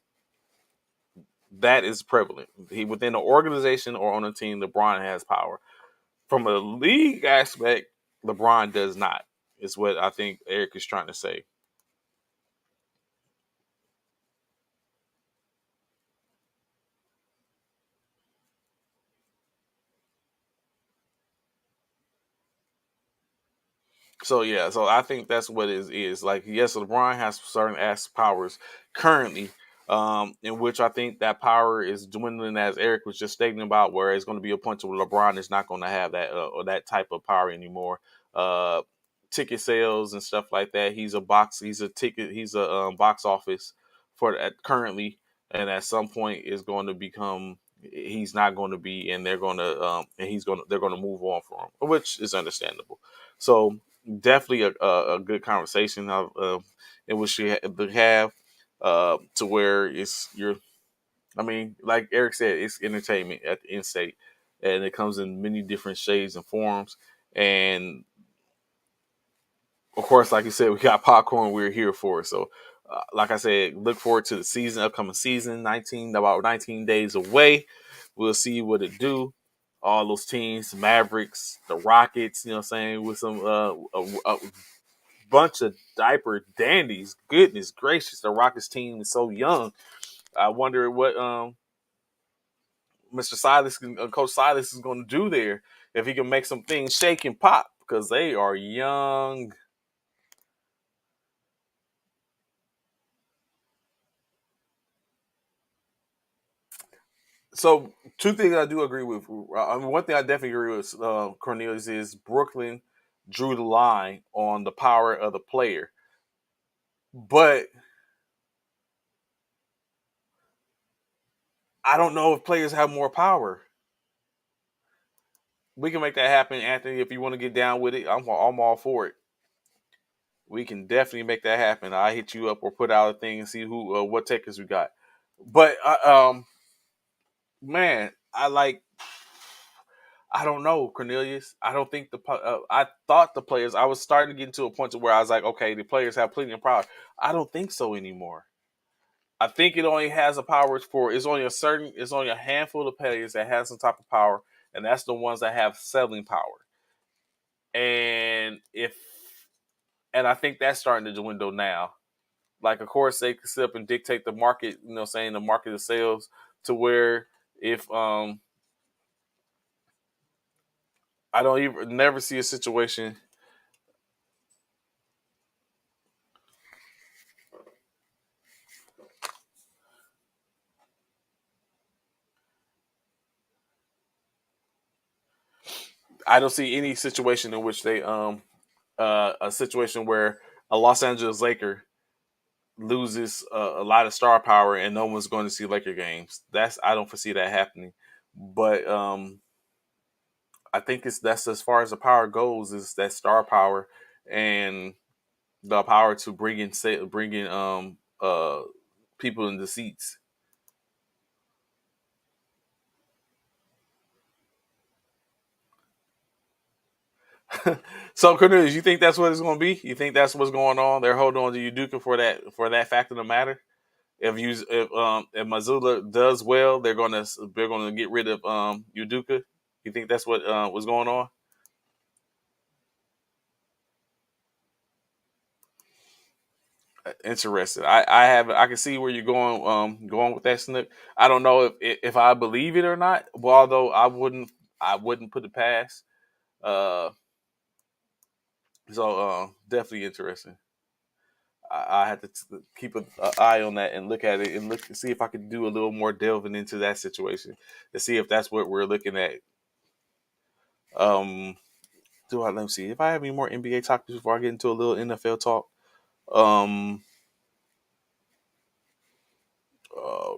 Speaker 1: That is prevalent. He within an organization or on a team, LeBron has power. From a league aspect, LeBron does not. Is what I think Eric is trying to say. So yeah, so I think that's what it is. Like yes, LeBron has certain ass powers currently, in which I think that power is dwindling, as Eric was just stating about, where it's going to be a point where LeBron is not going to have that or that type of power anymore. Uh, Ticket sales and stuff like that. He's a ticket, he's a box office for that currently, and at some point is going to become. He's not going to be, and they're going to, they're going to move on from him, which is understandable. So definitely a good conversation in which you have to where it's your. I mean, like Eric said, it's entertainment at the end state, and it comes in many different shades and forms. And of course, like you said, we got popcorn. We're here for it. So, like I said, look forward to the season, upcoming season. About 19 days away. We'll see what it do. All those teams, Mavericks, the Rockets. You know, what I'm saying, with some bunch of diaper dandies. Goodness gracious, the Rockets team is so young. I wonder what Mr. Silas, Coach Silas, is going to do there if he can make some things shake and pop because they are young. So two things I do agree with. I mean, one thing I definitely agree with Cornelius is Brooklyn drew the line on the power of the player, but I don't know if players have more power. We can make that happen, Anthony. If you want to get down with it, I'm all for it. We can definitely make that happen. I hit you up or put out a thing and see who what takers we got. But man, I don't know, Cornelius. I don't think I thought the players. I was starting to get into a point to where I was like, okay, the players have plenty of power. I don't think so anymore. I think it only has a power for. It's only a handful of players that has some type of power, and that's the ones that have selling power. And if and I think that's starting to dwindle now. Like, of course, they can sit up and dictate the market. You know, saying the market of sales to where if I don't even never see a situation. I don't see any situation in which they a situation where a Los Angeles Laker loses a lot of star power and no one's going to see Laker games. That's I don't foresee that happening. But I think that's as far as the power goes is that star power and the power to bring in people in the seats. So Cornelius, you think that's what it's going to be? You think that's what's going on? They're holding on to Uduka for that fact of the matter. If Missoula does well, they're gonna get rid of Uduka. You think that's what was going on? Interesting. I can see where you're going with that, Snook. I don't know if I believe it or not. Well, although I wouldn't put it past. Uh, definitely interesting. I had to keep an eye on that and look at it and look and see if I could do a little more delving into that situation to see if that's what we're looking at. Um, let me see if I have any more NBA topics before I get into a little NFL talk. Um, uh,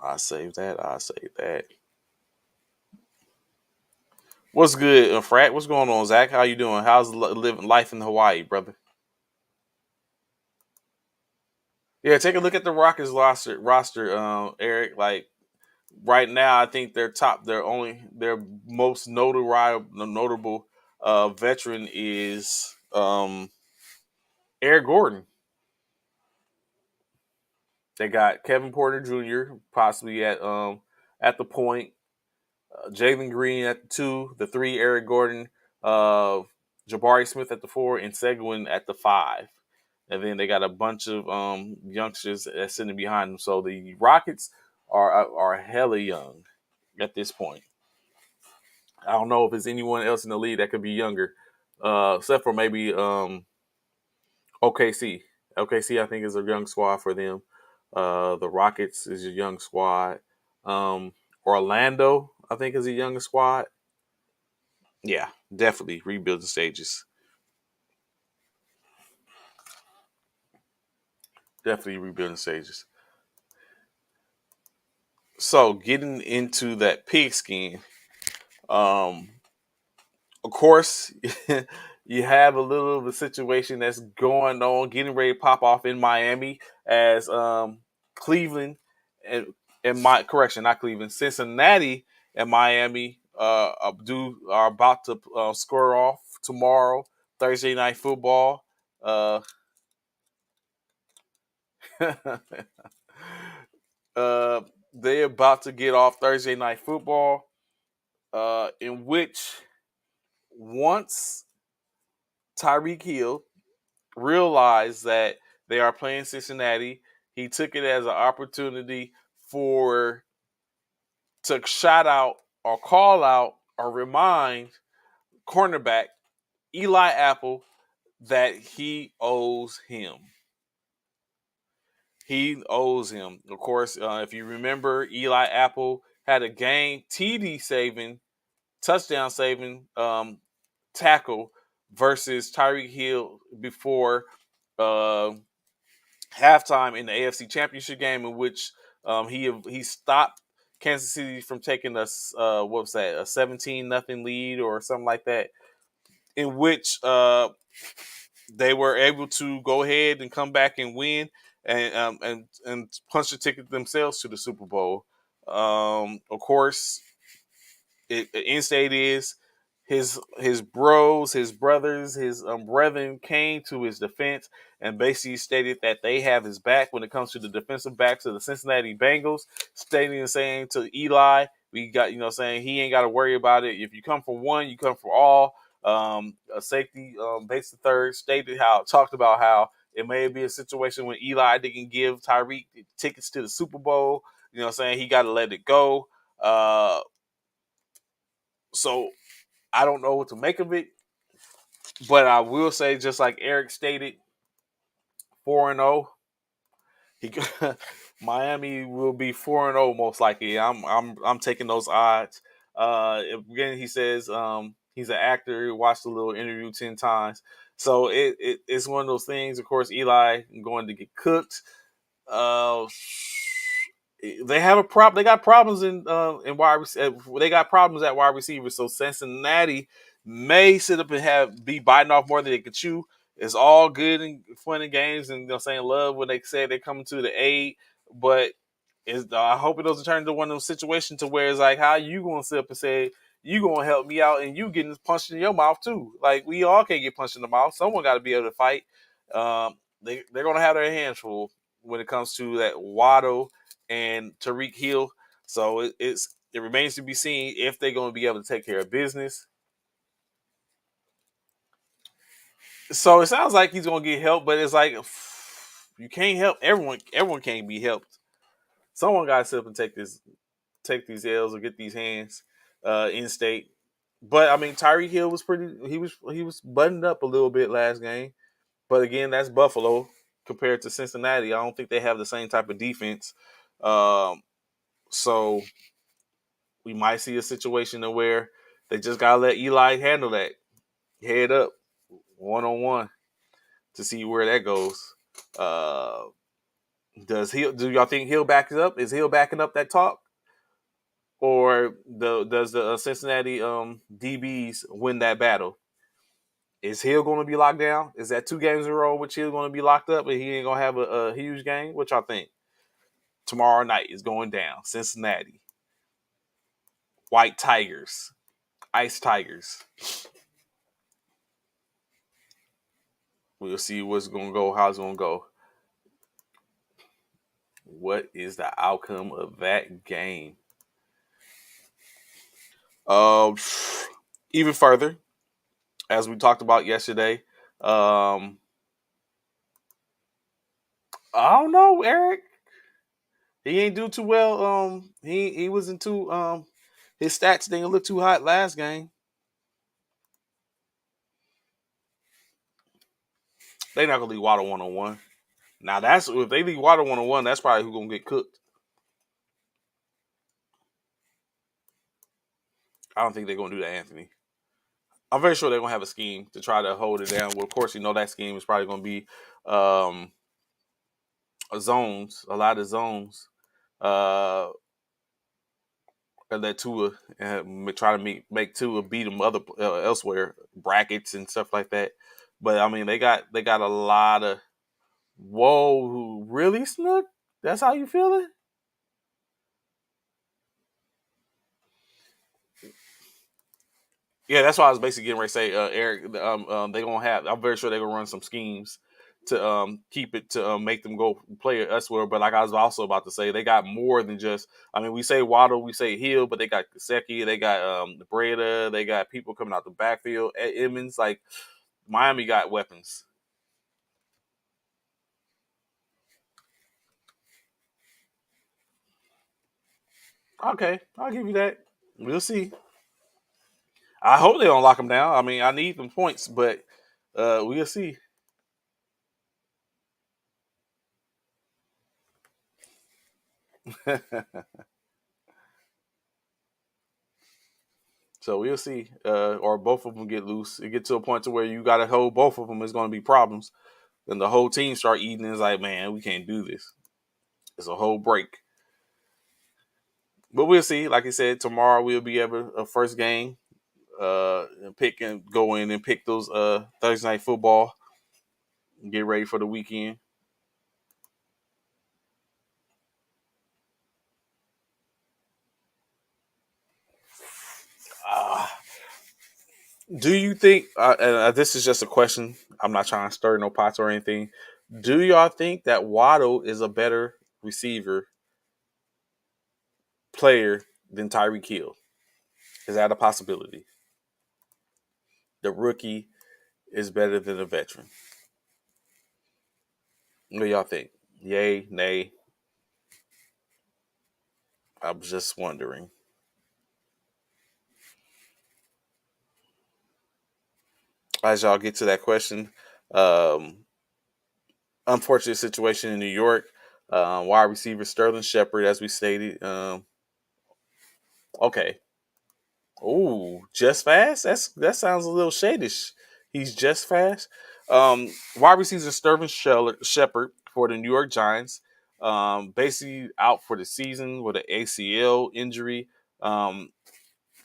Speaker 1: I save that. I save that. What's good, Frat? What's going on, Zach? How you doing? How's living life in Hawaii, brother? Yeah, take a look at the Rockets roster, Eric. Like right now, I think their most notable veteran is Eric Gordon. They got Kevin Porter Jr. possibly at the point, Jalen Green at the 2, the 3 Eric Gordon, uh, Jabari Smith at the 4, and Seguin at the 5. And then they got a bunch of youngsters that's sitting behind them. So the Rockets are hella young at this point. I don't know if there's anyone else in the league that could be younger, except for maybe OKC. OKC, I think, is a young squad for them. The Rockets is a young squad. Orlando, I think, is a younger squad. Yeah, definitely rebuilding stages. Definitely rebuilding stages. So getting into that pigskin, um, of course, you have a little of a situation that's going on, getting ready to pop off in Miami as Cleveland and my correction, not Cleveland, Cincinnati and Miami are about to square off tomorrow, Thursday night football. Uh, uh, they're about to get off Thursday night football, in which once Tyreek Hill realized that they are playing Cincinnati, he took it as an opportunity for to shout out or call out or remind cornerback Eli Apple that he owes him. He owes him. Of course, if you remember, Eli Apple had a game TD saving, touchdown saving tackle versus Tyreek Hill before uh, halftime in the AFC Championship game, in which he stopped Kansas City from taking what was that, a 17-0 lead or something like that, in which they were able to go ahead and come back and win and punch the ticket themselves to the Super Bowl. Of course, in state is his bros, his brothers, his brethren came to his defense and basically stated that they have his back when it comes to the defensive backs of the Cincinnati Bengals, stating and saying to Eli, we got, saying he ain't got to worry about it. If you come for one, you come for all. A safety, base the third, talked about how it may be a situation when Eli didn't give Tyreek tickets to the Super Bowl. Saying he got to let it go. So I don't know what to make of it, but I will say, just like Eric stated, 4-0. He Miami will be 4-0 most likely. I'm taking those odds. Again, he says he's an actor. He watched the little interview 10 times, so it's one of those things. Of course, Eli going to get cooked. Uh, they have a problem. They got problems in wide. They got problems at wide receivers. So Cincinnati may sit up and be biting off more than they can chew. It's all good and fun and games, and saying love when they say they're coming to the aid. But I hope it doesn't turn into one of those situations to where it's like, how you gonna sit up and say you gonna help me out, and you getting punched in your mouth too? Like, we all can't get punched in the mouth. Someone got to be able to fight. They're gonna have their hands full when it comes to that Waddle and Tariq Hill. So it remains to be seen if they're going to be able to take care of business. So it sounds like he's going to get help, but it's like You can't help everyone. Everyone can't be helped. Someone got to sit up and take these L's or get these hands in state. But I mean, Tyreek Hill was pretty. He was buttoned up a little bit last game. But again, that's Buffalo compared to Cincinnati. I don't think they have the same type of defense. So we might see a situation where they just gotta let Eli handle that head up, 1-on-1, to see where that goes. Uh, do y'all think Hill backs up? Is Hill backing up that talk, or does the Cincinnati DBs win that battle? Is Hill going to be locked down? Is that 2 games in a row which Hill going to be locked up and he ain't going to have a huge game? What y'all think? Tomorrow night is going down. Cincinnati, White Tigers, Ice Tigers. We'll see what's going to go, how it's going to go. What is the outcome of that game? Uh, Even further, as we talked about yesterday, I don't know, Eric. He ain't do too well. He wasn't too his stats didn't look too hot last game. They not gonna leave Waddle 1-on-1. Now that's if they leave Waddle 1-on-1, that's probably who's gonna get cooked. I don't think they're gonna do that, Anthony. I'm very sure they're gonna have a scheme to try to hold it down. Well, of course, you know that scheme is probably gonna be um, zones, a lot of zones. And let Tua try to make Tua beat them other elsewhere, brackets and stuff like that. But I mean, they got a lot of whoa, really, Snook? That's how you feeling? Yeah, that's why I was basically getting ready to say, Eric. They gonna have. I'm very sure they're gonna run some schemes to keep it to make them go play elsewhere. But like I was also about to say, they got more than just. I mean, we say Waddle, we say Hill, but they got Gesicki, they got Breda, they got people coming out the backfield. Emmons, like Miami got weapons. Okay, I'll give you that. We'll see. I hope they don't lock them down. I mean, I need them points, but we'll see. So we'll see. Or both of them get loose. It get to a point to where you got to hold both of them. It's going to be problems. Then the whole team start eating. It's like, man, we can't do this. It's a whole break. But we'll see. Like I said, tomorrow we'll be able a first game. And pick and go in and pick those Thursday night football. And get ready for the weekend. Uh, do you think? And this is just a question. I'm not trying to stir no pots or anything. Do y'all think that Waddle is a better receiver player than Tyreek Hill? Is that a possibility? The rookie is better than a veteran. What do y'all think? Yay, nay? I'm just wondering. As y'all get to that question, um, unfortunate situation in New York. Wide receiver Sterling Shepard, as we stated. Okay. Oh, just fast? That sounds a little shadish. He's just fast. Wide receiver Sterling Shepard for the New York Giants. Basically out for the season with an ACL injury. Um,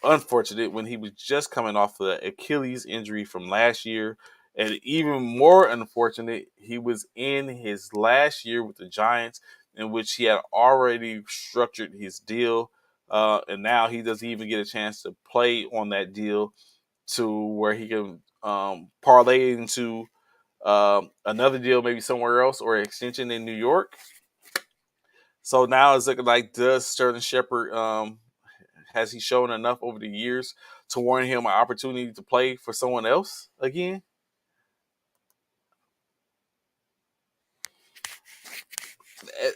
Speaker 1: Unfortunate when he was just coming off the Achilles injury from last year. And even more unfortunate, he was in his last year with the Giants, in which he had already structured his deal. And now he doesn't even get a chance to play on that deal to where he can parlay into another deal, maybe somewhere else, or extension in New York. So now it's looking like, does Sterling Shepard has he shown enough over the years to warrant him an opportunity to play for someone else again?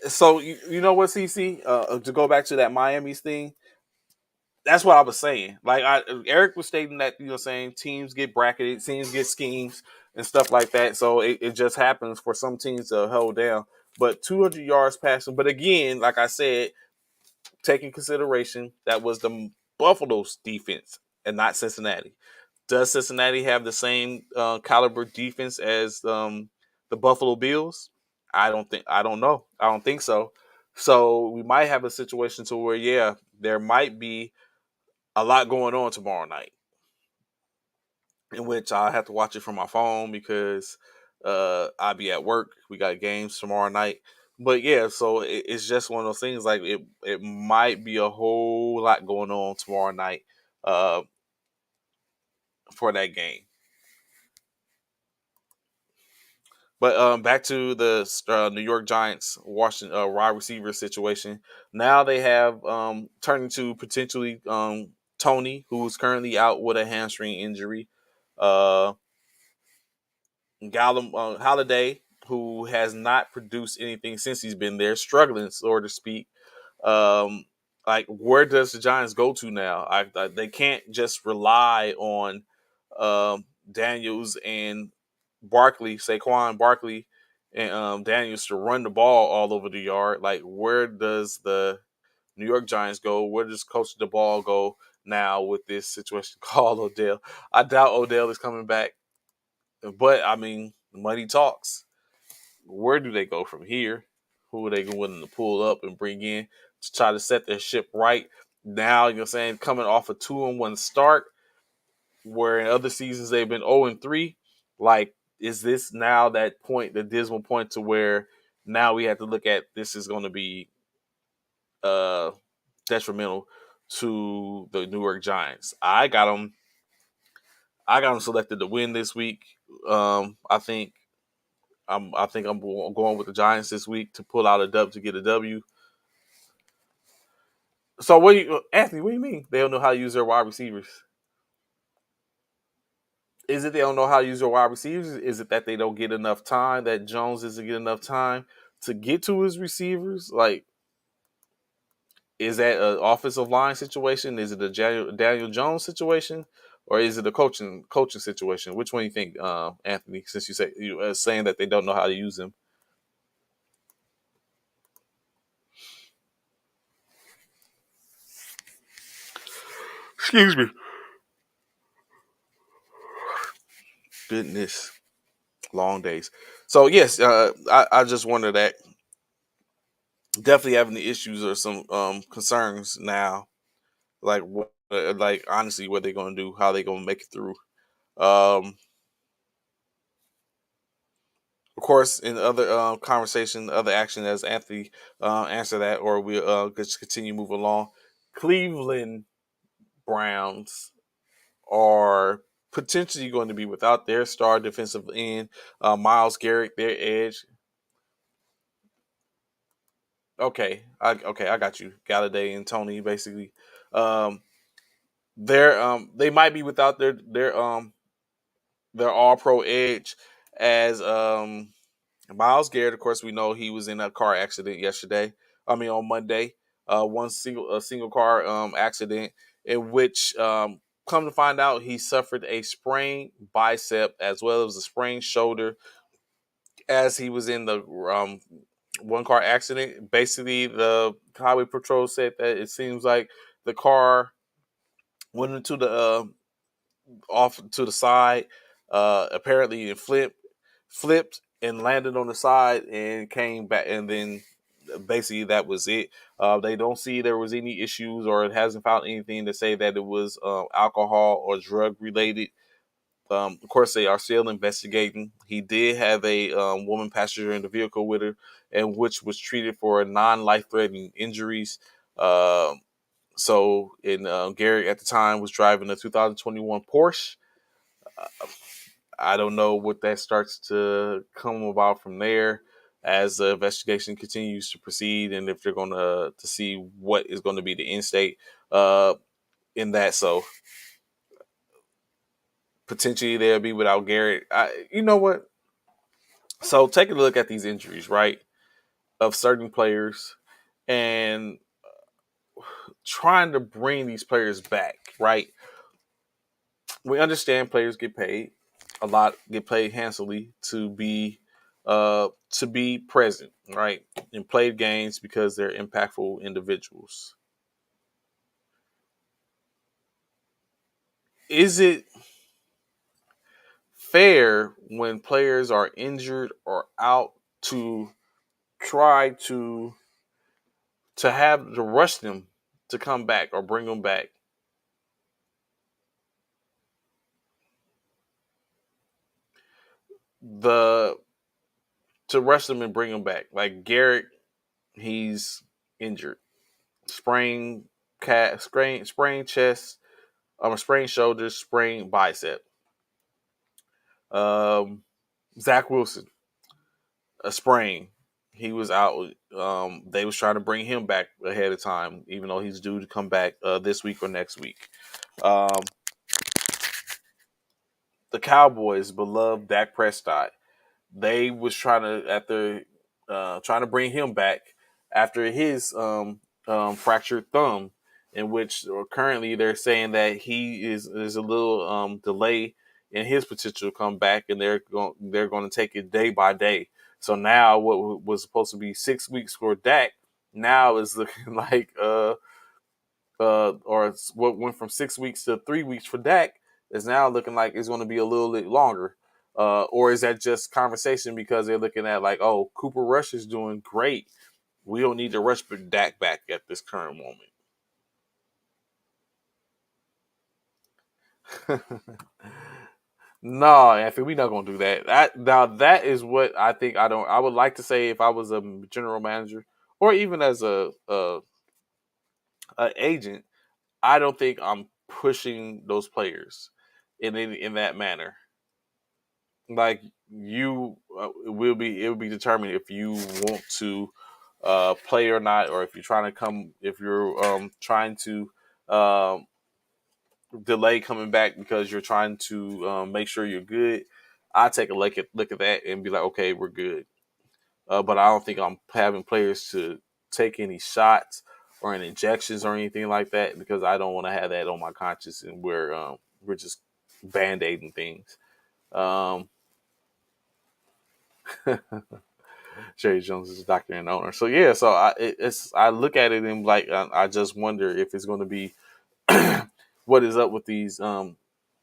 Speaker 1: So you know what, CC? To go back to that Miami's thing, that's what I was saying. Like Eric was stating that saying teams get bracketed, teams get schemes and stuff like that. So it just happens for some teams to hold down. But 200 yards passing. But again, like I said, taking consideration that was the Buffalo's defense and not Cincinnati. Does Cincinnati have the same caliber defense as the Buffalo Bills? I don't think. I don't know. I don't think so. So we might have a situation to where there might be a lot going on tomorrow night, in which I have to watch it from my phone because I'll be at work. We got games tomorrow night. But yeah, so it's just one of those things. Like it might be a whole lot going on tomorrow night uh, for that game. But back to the New York Giants Washington wide receiver situation. Now they have turned into potentially Tony, who's currently out with a hamstring injury. Uh, Holiday, who has not produced anything since he's been there, struggling, so to speak. Um, like, where does the Giants go to now? They can't just rely on Daniels and Saquon Barkley, and Daniels to run the ball all over the yard. Like, where does the New York Giants go? Where does Coach the ball go now with this situation called Odell? I doubt Odell is coming back, but I mean, money talks. Where do they go from here? Who are they willing to pull up and bring in to try to set their ship right? Now, coming off a 2-1 start, where in other seasons they've been 0-3. Like, is this now that point, the dismal point, to where now we have to look at this is going to be uh detrimental to the New York Giants? I got them selected to win this week. I think I'm going with the Giants this week to pull out a dub to get a W. So Anthony? What do you mean they don't know how to use their wide receivers? Is it they don't know how to use their wide receivers? Is it that they don't get enough time? That Jones doesn't get enough time to get to his receivers? Like, is that an offensive line situation? Is it a Daniel Jones situation, or is it a coaching situation? Which one do you think, Anthony? Since you saying that they don't know how to use him. Excuse me. Goodness, long days. So yes, I just wonder that definitely having the issues or some concerns now. Like what, like honestly, what they're gonna do, how they gonna make it through. Of course, in other conversation, other action, as Anthony answer that, or we just continue move along. Cleveland Browns are potentially going to be without their star defensive end, Miles Garrett, their edge. Okay, I got you. Galladay and Tony, basically. Um, they might be without their All Pro edge as Miles Garrett. Of course, we know he was in a car accident yesterday. I mean, on Monday, a single car accident in which, come to find out, he suffered a sprained bicep as well as a sprained shoulder as he was in the one car accident. Basically, the highway patrol said that it seems like the car went into the off to the side. Apparently, it flipped and landed on the side and came back, and then basically that was it. They don't see there was any issues, or it hasn't found anything to say that it was alcohol or drug related. Of course, they are still investigating. He did have a woman passenger in the vehicle with her, and which was treated for non-life-threatening injuries. So, in Garrett at the time was driving a 2021 Porsche. I don't know what that starts to come about from there as the investigation continues to proceed, and if they're going to see what is going to be the end state uh, in that. So potentially they'll be without Garrett. You know what? So take a look at these injuries, right? of certain players and trying to bring these players back, right? We understand players get paid a lot, get paid handsomely to be present, right? And play games because they're impactful individuals. Is it fair when players are injured or out to try to have to rush them to come back or bring them back? The to rush them and bring them back. Like Garrett, he's injured, sprain sprain chest, sprain shoulders, sprain bicep. Um, Zach Wilson, a sprain. He was out. They was trying to bring him back ahead of time, even though he's due to come back this week or next week. Um, the Cowboys, beloved Dak Prescott, they was trying to trying to bring him back after his fractured thumb, in which or currently they're saying that he is a little delay in his potential comeback, and they're going to take it day by day. So now what was supposed to be 6 weeks for Dak now is looking like or what went from 6 weeks to 3 weeks for Dak is now looking like it's going to be a little bit longer. Or is that just conversation because they're looking at like, oh, Cooper Rush is doing great. We don't need to rush Dak back at this current moment. No, Anthony, we're not gonna do that. Now that is what I think. I would like to say if I was a general manager or even as a agent, I don't think I'm pushing those players in that manner. Like you it will be determined if you want to play or not, or if you're trying to come if you're trying to um, delay coming back because you're trying to make sure you're good. I take a look at that and be like, okay, we're good. But I don't think I'm having players to take any shots or any injections or anything like that because I don't want to have that on my conscience and we're just band aiding things. Um, Jerry Jones is a doctor and owner. So yeah, so it's I look at it and like I just wonder if it's going to be what is up with these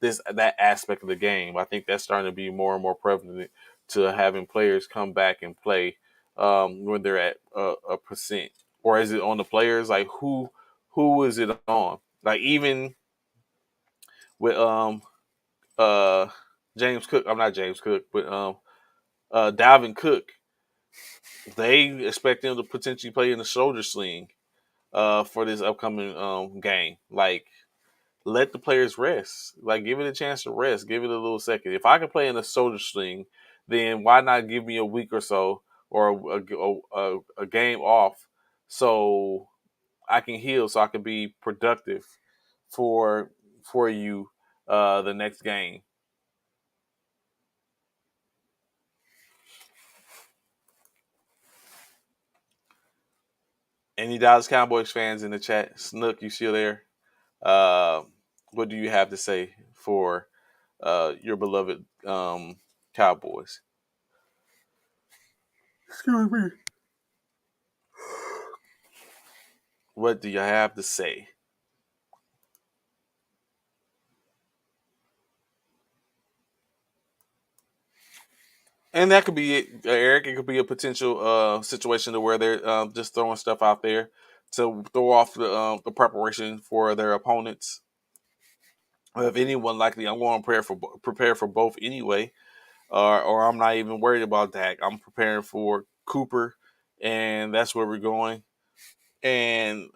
Speaker 1: this that aspect of the game. I think that's starting to be more and more prevalent to having players come back and play when they're at a percent, or is it on the players? Like who is it on? Like even with uh James Cook, I'm not James Cook, but Dalvin Cook, they expect him to potentially play in the shoulder sling for this upcoming game. Like let the players rest. Like give it a chance to rest. Give it a little second. If I can play in a shoulder sling, then why not give me a week or so or a game off so I can heal, so I can be productive for for you the next game. Any Dallas Cowboys fans in the chat? Snook, you still there? Uh, what do you have to say for your beloved Cowboys? Excuse me. What do you have to say? And that could be it, Eric. It could be a potential situation to where they're just throwing stuff out there to throw off the preparation for their opponents. If anyone likely, I'm going to prepare for both anyway, or I'm not even worried about that. I'm preparing for Cooper, and that's where we're going. And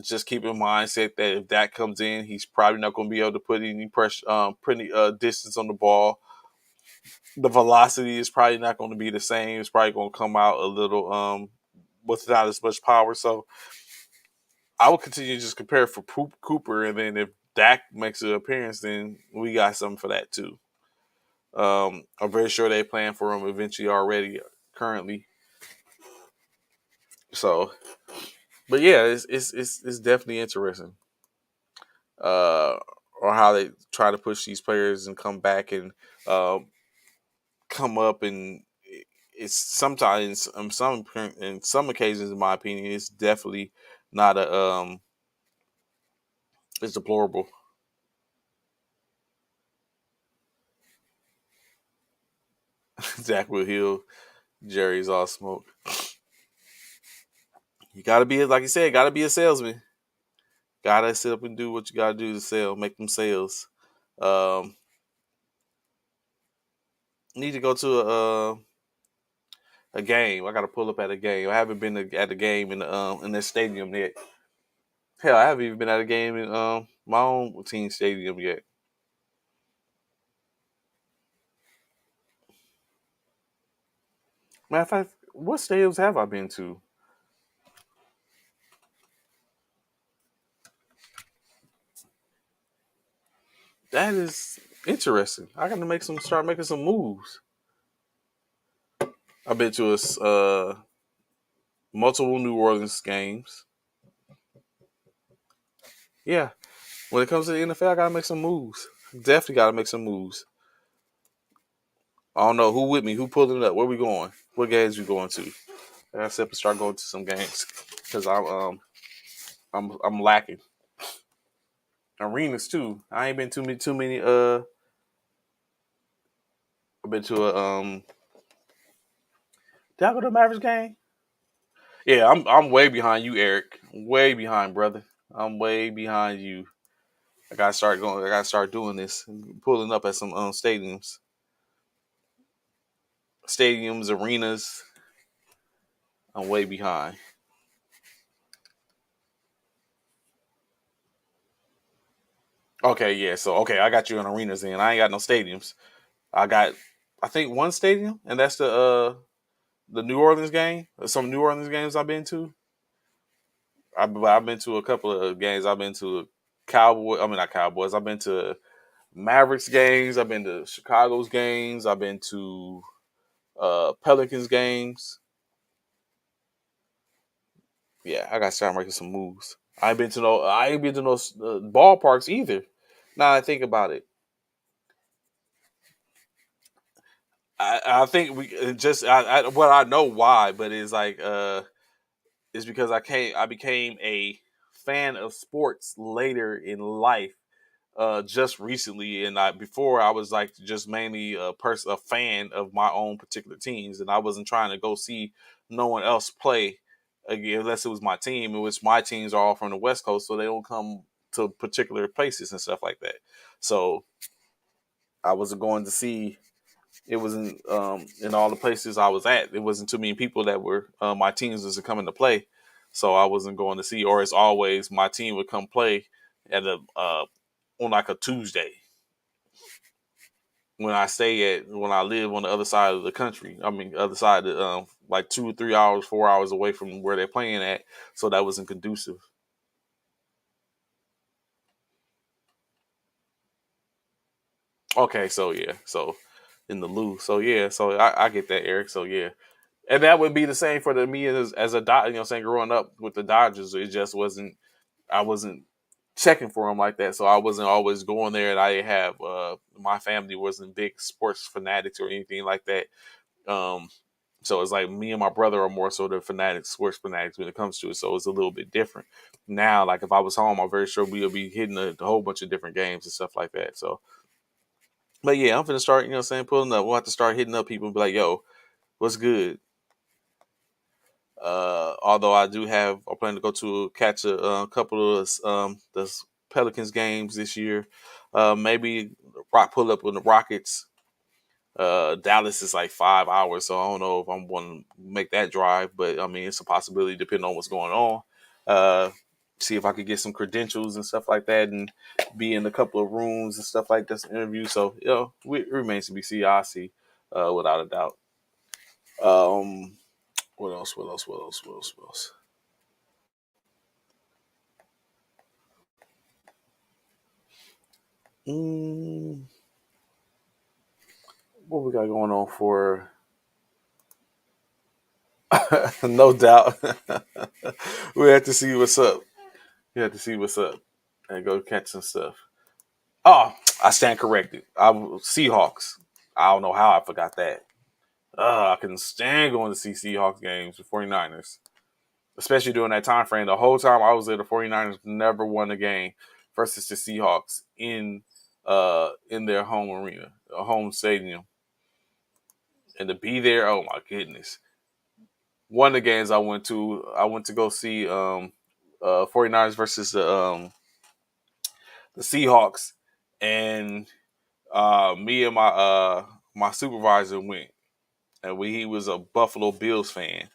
Speaker 1: just keep in mind, said that if that comes in, he's probably not going to be able to put any pressure, pretty distance on the ball. The velocity is probably not going to be the same. It's probably going to come out a little without as much power. So I will continue to just compare for Cooper, and then if Dak makes an appearance, then we got something for that too. I'm very sure they plan for him eventually already currently. So, but yeah, it's definitely interesting. Uh, or how they try to push these players and come back and um, come up and it's sometimes some in some occasions in my opinion it's definitely not a it's deplorable. Zach will heal. Jerry's all smoke. You gotta be like you said, gotta be a salesman. Gotta sit up and do what you gotta do to sell, make them sales. Um, need to go to a game. I gotta pull up at a game. I haven't been at a game in the stadium yet. Hell, I haven't even been at a game in my own team stadium yet. Matter of fact, what stadiums have I been to? That is interesting. I got to make some start making some moves. I've been to multiple New Orleans games. Yeah, when it comes to the NFL, I gotta make some moves. Definitely gotta make some moves. I don't know who with me, who pulling up, where we going, what games we going to. I gotta step and start going to some games because I'm lacking arenas too. I ain't been too many. I've been to a Did I go to a Mavericks game? Yeah, I'm way behind you, Eric. Way behind, brother. I'm way behind you. I gotta start going. I gotta start doing this, pulling up at some stadiums, arenas. I'm way behind. Okay, yeah. So okay, I got you in arenas. Then I ain't got no stadiums. I got, I think one stadium, and that's the New Orleans game. Some New Orleans games I've been to. I've been to a couple of games. I've been to Cowboy. I mean not Cowboys. I've been to Mavericks games. I've been to Chicago's games. I've been to Pelicans games. Yeah, I got to start making some moves. I ain't been to no ballparks either. Now I think about it, I think we just well I know why, but it's like it's because I became a fan of sports later in life, just recently, and I before I was like just mainly a fan of my own particular teams, and I wasn't trying to go see no one else play again unless it was my team, in which my teams are all from the West Coast, so they don't come to particular places and stuff like that. So I wasn't going to see. It wasn't in all the places I was at. It wasn't too many people that were my teams was coming to play, so I wasn't going to see. Or as always, my team would come play at a on like a Tuesday when I live on the other side of the country. I mean, other side, like 2 or 3 hours, 4 hours away from where they're playing at. So that wasn't conducive. Okay, so yeah, so in the loop, so yeah, so I get that, Eric. So yeah, and that would be the same for me as a dot. Saying growing up with the Dodgers, it just wasn't. I wasn't checking for them like that, so I wasn't always going there, and I didn't have my family wasn't big sports fanatics or anything like that. Um, so it's like me and my brother are more so the fanatics, sports fanatics when it comes to it. So it's a little bit different now. Like if I was home, I'm very sure we'll be hitting a whole bunch of different games and stuff like that. So, but yeah, I'm gonna start. Saying pulling up. We'll have to start hitting up people and be like, "Yo, what's good?" Although I plan to go to catch a couple of the Pelicans games this year. Maybe pull up with the Rockets. Dallas is like 5 hours, so I don't know if I'm going to make that drive, but I mean it's a possibility depending on what's going on. Uh, See if I could get some credentials and stuff like that, and be in a couple of rooms and stuff like this interview. So it remains to be seen. I see, without a doubt. Um, what else? What else? What else? What else? What else? Mm, what we got going on for? No doubt. We have to see what's up. We have to see what's up and go catch some stuff. Oh, I stand corrected. Seahawks. I don't know how I forgot that. I couldn't stand going to see Seahawks games with 49ers, especially during that time frame. The whole time I was there, the 49ers never won a game versus the Seahawks in their home arena, a home stadium. And to be there, oh my goodness. One of the games I went to go see 49ers versus the Seahawks, and me and my supervisor went, and he was a Buffalo Bills fan.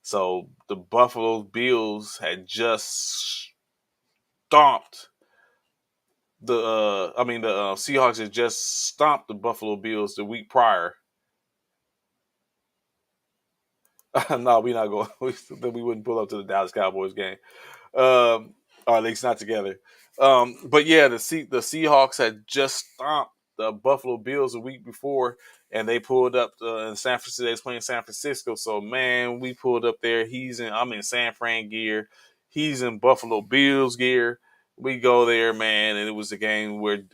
Speaker 1: So the Buffalo Bills had just stomped the Seahawks had just stomped the Buffalo Bills the week prior. No, we not going. We wouldn't pull up to the Dallas Cowboys game, or at least not together. But yeah, the Seahawks had just stomped the Buffalo Bills a week before, and they pulled up in San Francisco. They was playing San Francisco, so man, we pulled up there. I'm in San Fran gear. He's in Buffalo Bills gear. We go there, man, and it was a game where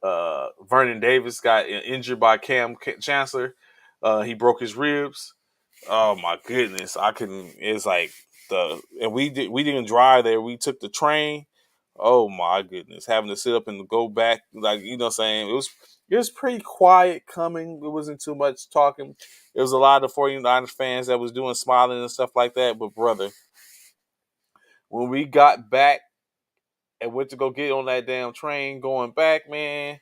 Speaker 1: Vernon Davis got injured by Cam Chancellor. He broke his ribs. Oh my goodness! I couldn't. It's like and we didn't drive there. We took the train. Oh my goodness! Having to sit up and go back, like you know, what I'm saying it was pretty quiet coming. It wasn't too much talking. There was a lot of 49ers fans that was doing smiling and stuff like that. But brother, when we got back and went to go get on that damn train going back, man,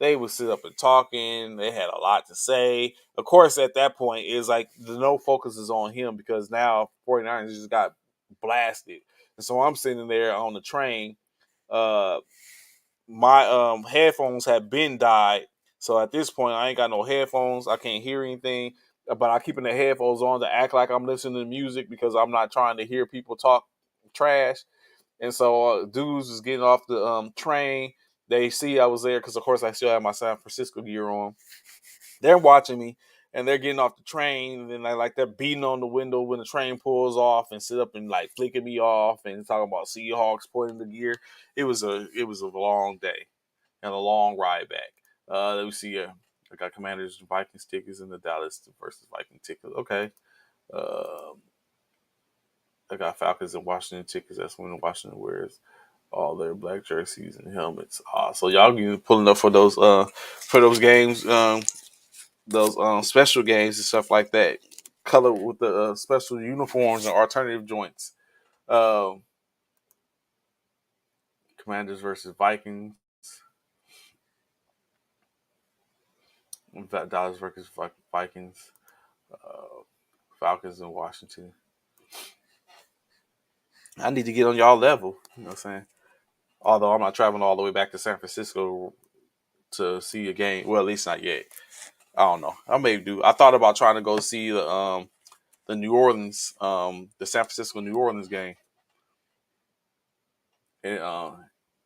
Speaker 1: they would sit up and talking. They had a lot to say. Of course, at that point, it's like the no focus is on him because now 49ers just got blasted. And so I'm sitting there on the train. Uh, my headphones had been died. So at this point, I ain't got no headphones. I can't hear anything. But I keeping the headphones on to act like I'm listening to music because I'm not trying to hear people talk trash. And so dudes was getting off the train. They see I was there because, of course, I still have my San Francisco gear on. They're watching me, and they're getting off the train, and then they're beating on the window when the train pulls off, and sit up and like flicking me off, and talking about Seahawks pulling the gear. It was a long day and a long ride back. Let me see. I got Commanders and Vikings tickets and the Dallas versus Viking tickets. Okay. Uh, I got Falcons and Washington tickets. That's when Washington wears all their black jerseys and helmets. So y'all be pulling up for those games, those special games and stuff like that. Color with the special uniforms and alternative joints. Um, Commanders versus Vikings. Dallas versus Vikings. Uh, Falcons and Washington. I need to get on y'all level. You know what I'm saying? Although I'm not traveling all the way back to San Francisco to see a game. Well, at least not yet. I don't know. I may do. I thought about trying to go see the New Orleans the San Francisco New Orleans game in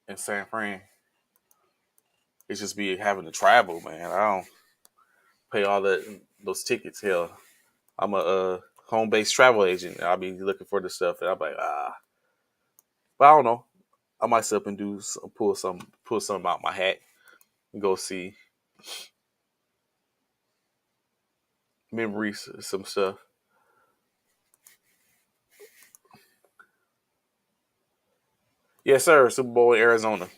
Speaker 1: in San Fran. It's just be having to travel, man. I don't pay all those tickets. Hell, I'm a home based travel agent. I'll be looking for the stuff, and I'm like but I don't know. I might sit up and pull some out my hat and go see memories, some stuff. Yes, sir. Super Bowl in Arizona.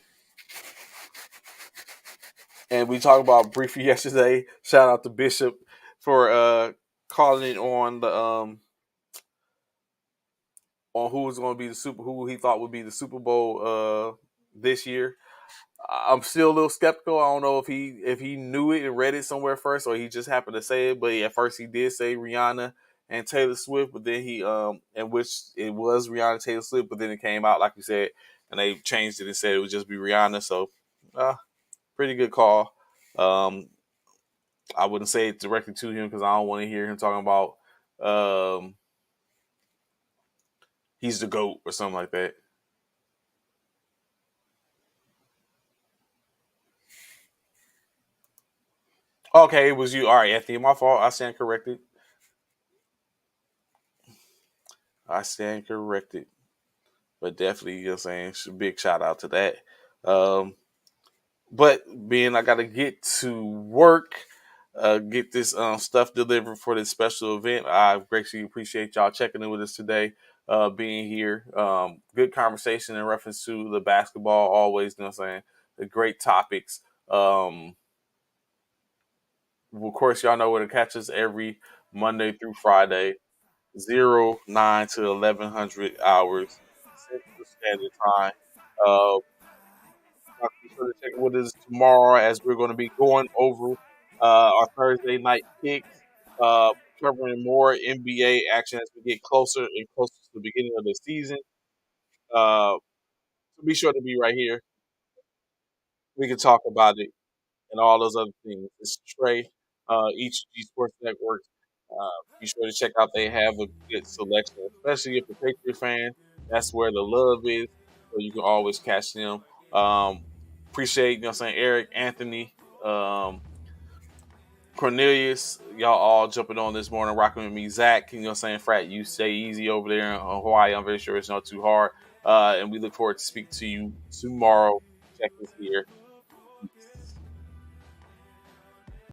Speaker 1: And we talked about briefly yesterday. Shout out to Bishop for calling it on who was going to be who he thought would be the Super Bowl this year. I'm still a little skeptical. I don't know if he knew it and read it somewhere first, or he just happened to say it. But at first he did say Rihanna and Taylor Swift, but then in which it was Rihanna Taylor Swift, but then it came out like you said, and they changed it and said it would just be Rihanna. So, pretty good call. Um, I wouldn't say it directly to him because I don't want to hear him talking about um, he's the GOAT or something like that. Okay, it was you. All right, Anthony, my fault. I stand corrected. I stand corrected. But definitely, big shout out to that. Um, but being I got to get to work, get this stuff delivered for this special event. I greatly appreciate y'all checking in with us today, being here. Good conversation in reference to the basketball. Always, the great topics. Of course, y'all know where to catch us every Monday through Friday, 09 to 1100 hours Central Standard Time. Uh, be sure to check in with us tomorrow as we're going to be going over our Thursday night picks, uh, covering more NBA action as we get closer and closer to the beginning of the season. So be sure to be right here. We can talk about it and all those other things. It's Trey, E2G Sports Network. Be sure to check out. They have a good selection, especially if you're a Patriot fan. That's where the love is. So you can always catch them. Appreciate, Eric, Anthony, um, Cornelius, y'all all jumping on this morning, rocking with me. Zach, Frat, you stay easy over there in Hawaii. I'm very sure it's not too hard. And we look forward to speaking to you tomorrow. Check us here